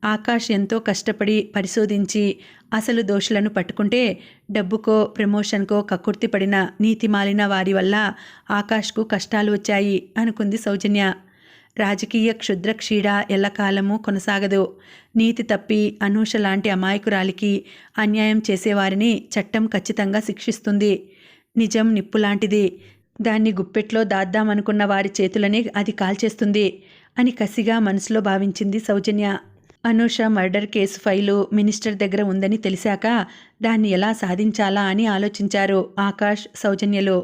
ఆకాష్ ఎంతో కష్టపడి పరిశోధించి అసలు దోషులను పట్టుకుంటే డబ్బుకో ప్రమోషన్కో కక్కుర్తిపడిన నీతిమాలిన వారి వల్ల ఆకాష్కు కష్టాలు వచ్చాయి అనుకుంది సౌజన్య. రాజకీయ క్షుద్ర క్షీడ ఎల్లకాలము కొనసాగదు. నీతి తప్పి అనూష లాంటి అమాయకురాలికి అన్యాయం చేసేవారిని చట్టం ఖచ్చితంగా శిక్షిస్తుంది. నిజం నిప్పులాంటిది, దాన్ని గుప్పెట్లో దాద్దామనుకున్న వారి చేతులనే అది కాల్చేస్తుంది అని కసిగా మనసులో భావించింది Soujanya. Anusha murder case file minister దగ్గర ఉందని తెలిసాక దాన్ని ఎలా సాధించాలా అని ఆలోచించారు ఆకాష్, సౌజన్యలు.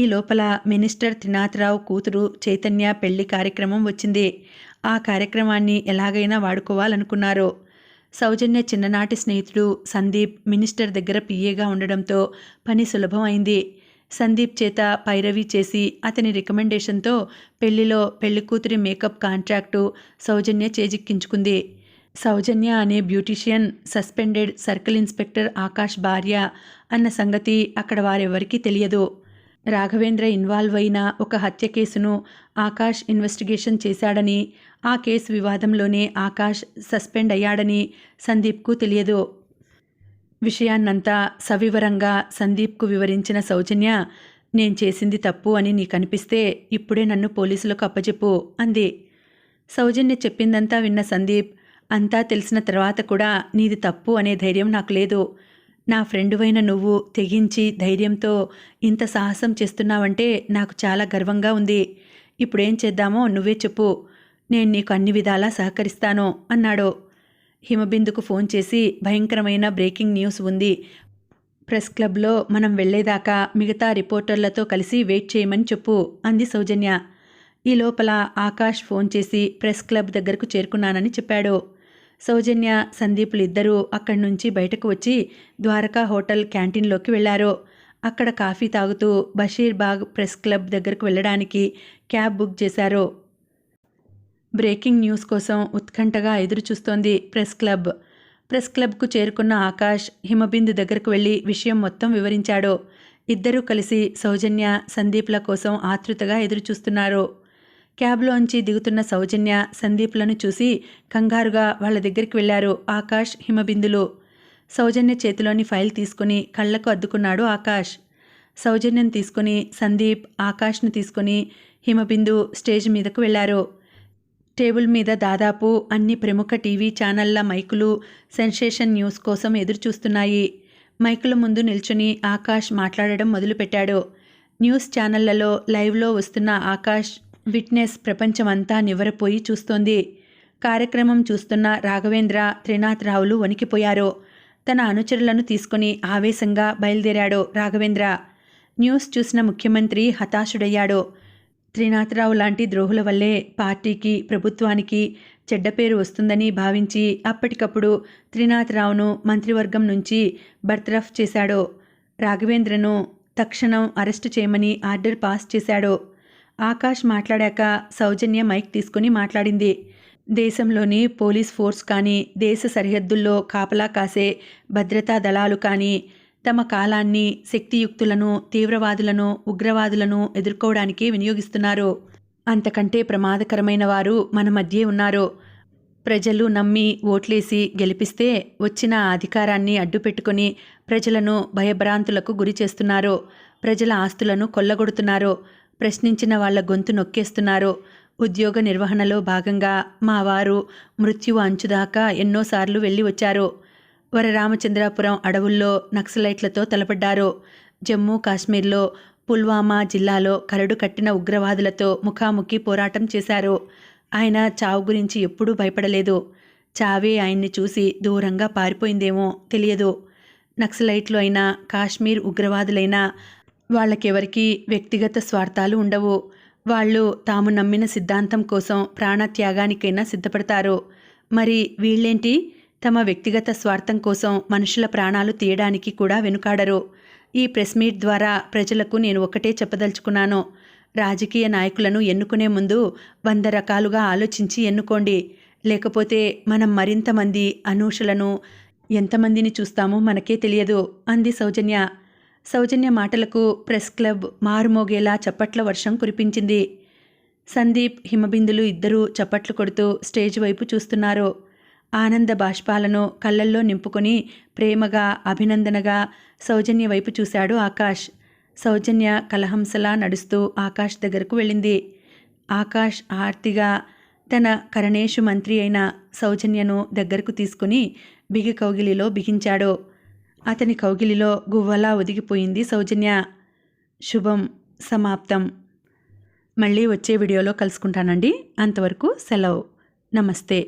ఈ లోపల మినిస్టర్ త్రినాథరావు కూతురు చైతన్య పెళ్లి కార్యక్రమం వచ్చింది. ఆ కార్యక్రమాన్ని ఎలాగైనా వాడుకోవాలనుకున్నారు. సౌజన్య చిన్ననాటి స్నేహితుడు సందీప్ మినిస్టర్ దగ్గర పిఏగా ఉండడంతో పని సులభం అయింది. సందీప్ చేత పైరవీ చేసి అతని రికమెండేషన్తో పెళ్లిలో పెళ్లికూతురి మేకప్ కాంట్రాక్టు సౌజన్య చేజిక్కించుకుంది. సౌజన్య అనే beautician suspended circle inspector Akash భార్య అన్న సంగతి అక్కడ వారెవరికీ తెలియదు. రాఘవేంద్ర ఇన్వాల్వ్ అయిన ఒక హత్య కేసును ఆకాష్ ఇన్వెస్టిగేషన్ చేశాడని, ఆ కేసు వివాదంలోనే ఆకాష్ సస్పెండ్ అయ్యాడని సందీప్కు తెలియదు. విషయాన్నంతా సవివరంగా సందీప్కు వివరించిన సౌజన్య, నేను చేసింది తప్పు అని నీకనిపిస్తే ఇప్పుడే నన్ను పోలీసులకు అప్పచెప్పు అంది. సౌజన్య చెప్పిందంతా విన్న సందీప్, అంతా తెలిసిన తర్వాత కూడా నీది తప్పు అనే ధైర్యం నాకు లేదు. నా ఫ్రెండువైన నువ్వు తెగించి ధైర్యంతో ఇంత సాహసం చేస్తున్నావంటే నాకు చాలా గర్వంగా ఉంది. ఇప్పుడేం చేద్దామో నువ్వే చెప్పు, నేను నీకు అన్ని విధాలా సహకరిస్తాను అన్నాడు. హిమబిందుకు ఫోన్ చేసి భయంకరమైన బ్రేకింగ్ న్యూస్ ఉంది, ప్రెస్ క్లబ్లో మనం వెళ్లేదాకా మిగతా రిపోర్టర్లతో కలిసి వెయిట్ చేయమని చెప్పు అంది సౌజన్య. ఈ లోపల ఆకాష్ ఫోన్ చేసి ప్రెస్ క్లబ్ దగ్గరకు చేరుకున్నానని చెప్పాడు. సౌజన్య, సందీపులు ఇద్దరూ అక్కడి నుంచి బయటకు వచ్చి ద్వారకా హోటల్ క్యాంటీన్లోకి వెళ్లారు. అక్కడ కాఫీ తాగుతూ బషీర్బాగ్ ప్రెస్ క్లబ్ దగ్గరకు వెళ్ళడానికి క్యాబ్ బుక్ చేశారు. బ్రేకింగ్ న్యూస్ కోసం ఉత్కంఠగా ఎదురుచూస్తోంది ప్రెస్ క్లబ్. ప్రెస్ క్లబ్కు చేరుకున్న ఆకాష్ హిమబిందు దగ్గరకు వెళ్లి విషయం మొత్తం వివరించాడు. ఇద్దరూ కలిసి సౌజన్య, సందీప్ల కోసం ఆతృతగా ఎదురుచూస్తున్నారు. క్యాబ్లోంచి దిగుతున్న సౌజన్య, సందీప్లను చూసి కంగారుగా వాళ్ళ దగ్గరికి వెళ్లారు ఆకాష్, హిమబిందులు. సౌజన్య చేతిలోని ఫైల్ తీసుకుని కళ్లకు అద్దుకున్నాడు ఆకాష్. సౌజన్యం తీసుకుని సందీప్, ఆకాష్ను తీసుకుని హిమబిందు స్టేజ్ మీదకు వెళ్లారు. టేబుల్ మీద దాదాపు అన్ని ప్రముఖ టీవీ ఛానళ్ల మైకులు సెన్సేషన్ న్యూస్ కోసం ఎదురుచూస్తున్నాయి. మైకుల ముందు నిల్చుని ఆకాష్ మాట్లాడడం మొదలుపెట్టాడు. న్యూస్ ఛానళ్లలో లైవ్లో వస్తున్న ఆకాష్ విట్నెస్ ప్రపంచమంతా నివ్వరపోయి చూస్తోంది. కార్యక్రమం చూస్తున్న రాఘవేంద్ర, త్రినాథరావులు వణికిపోయారు. తన అనుచరులను తీసుకుని ఆవేశంగా బయలుదేరాడు రాఘవేంద్ర. న్యూస్ చూసిన ముఖ్యమంత్రి హతాశుడయ్యాడు. త్రినాథరావు లాంటి ద్రోహుల వల్లే పార్టీకి, ప్రభుత్వానికి చెడ్డ పేరు వస్తుందని భావించి అప్పటికప్పుడు త్రినాథరావును మంత్రివర్గం నుంచి బర్తరఫ్ చేశాడు. రాఘవేంద్రను తక్షణం అరెస్టు చేయమని ఆర్డర్ పాస్ చేశాడు. ఆకాష్ మాట్లాడాక సౌజన్య మైక్ తీసుకుని మాట్లాడింది. దేశంలోని పోలీస్ ఫోర్స్ కానీ, దేశ సరిహద్దుల్లో కాపలా కాసే భద్రతా దళాలు కానీ తమ కాలాన్ని శక్తియుక్తులను, తీవ్రవాదులను, ఉగ్రవాదులను ఎదుర్కోవడానికి వినియోగిస్తున్నారు. అంతకంటే ప్రమాదకరమైన వారు మన మధ్యే ఉన్నారు. ప్రజలు నమ్మి ఓట్లేసి గెలిపిస్తే వచ్చిన అధికారాన్ని అడ్డుపెట్టుకుని ప్రజలను భయభ్రాంతులకు గురి చేస్తున్నారు. ప్రజల ఆస్తులను కొల్లగొడుతున్నారు. ప్రశ్నించిన వాళ్ల గొంతు నొక్కేస్తున్నారు. ఉద్యోగ నిర్వహణలో భాగంగా మా వారు మృత్యువు అంచుదాకా ఎన్నోసార్లు వెళ్ళి వచ్చారు. వరరామచంద్రాపురం అడవుల్లో నక్సలైట్లతో తలపడ్డారు. జమ్మూ కాశ్మీర్లో పుల్వామా జిల్లాలో కరడు కట్టిన ఉగ్రవాదులతో ముఖాముఖి పోరాటం చేశారు. ఆయన చావు గురించి ఎప్పుడూ భయపడలేదు. చావే ఆయన్ని చూసి దూరంగా పారిపోయిందేమో తెలియదు. నక్సలైట్లు అయినా, కాశ్మీర్ ఉగ్రవాదులైనా వాళ్ళకెవరికీ వ్యక్తిగత స్వార్థాలు ఉండవు. వాళ్ళు తాము నమ్మిన సిద్ధాంతం కోసం ప్రాణత్యాగానికైనా సిద్ధపడతారు. మరి వీళ్ళేంటి, తమ వ్యక్తిగత స్వార్థం కోసం మనుషుల ప్రాణాలు తీయడానికి కూడా వెనుకాడరు. ఈ ప్రెస్ మీట్ ద్వారా ప్రజలకు నేను ఒకటే చెప్పదలుచుకున్నాను. రాజకీయ నాయకులను ఎన్నుకునే ముందు 100 రకాలుగా ఆలోచించి ఎన్నుకోండి. లేకపోతే మనం మరింత మంది అనూషలను ఎంతమందిని చూస్తామో మనకే తెలియదు అంది సౌజన్య. సౌజన్య మాటలకు ప్రెస్ క్లబ్ మారుమోగేలా చప్పట్ల వర్షం కురిపించింది. సందీప్, హిమబిందులు ఇద్దరూ చప్పట్లు కొడుతూ స్టేజ్ వైపు చూస్తున్నారు. ఆనంద బాష్పాలను కళ్ళల్లో నింపుకొని ప్రేమగా, అభినందనగా సౌజన్య వైపు చూశాడు ఆకాష్. సౌజన్య కలహంసలా నడుస్తూ ఆకాష్ దగ్గరకు వెళ్ళింది. ఆకాష్ ఆర్తిగా తన కరణేషు మంత్రి అయిన సౌజన్యను దగ్గరకు తీసుకుని బిగి కౌగిలిలో బిగించాడు. అతని కౌగిలిలో గువ్వలా ఒదిగిపోయింది సౌజన్య. శుభం సమాప్తం. మళ్ళీ వచ్చే వీడియోలో కలుసుకుంటానండి. అంతవరకు సెలవు. నమస్తే.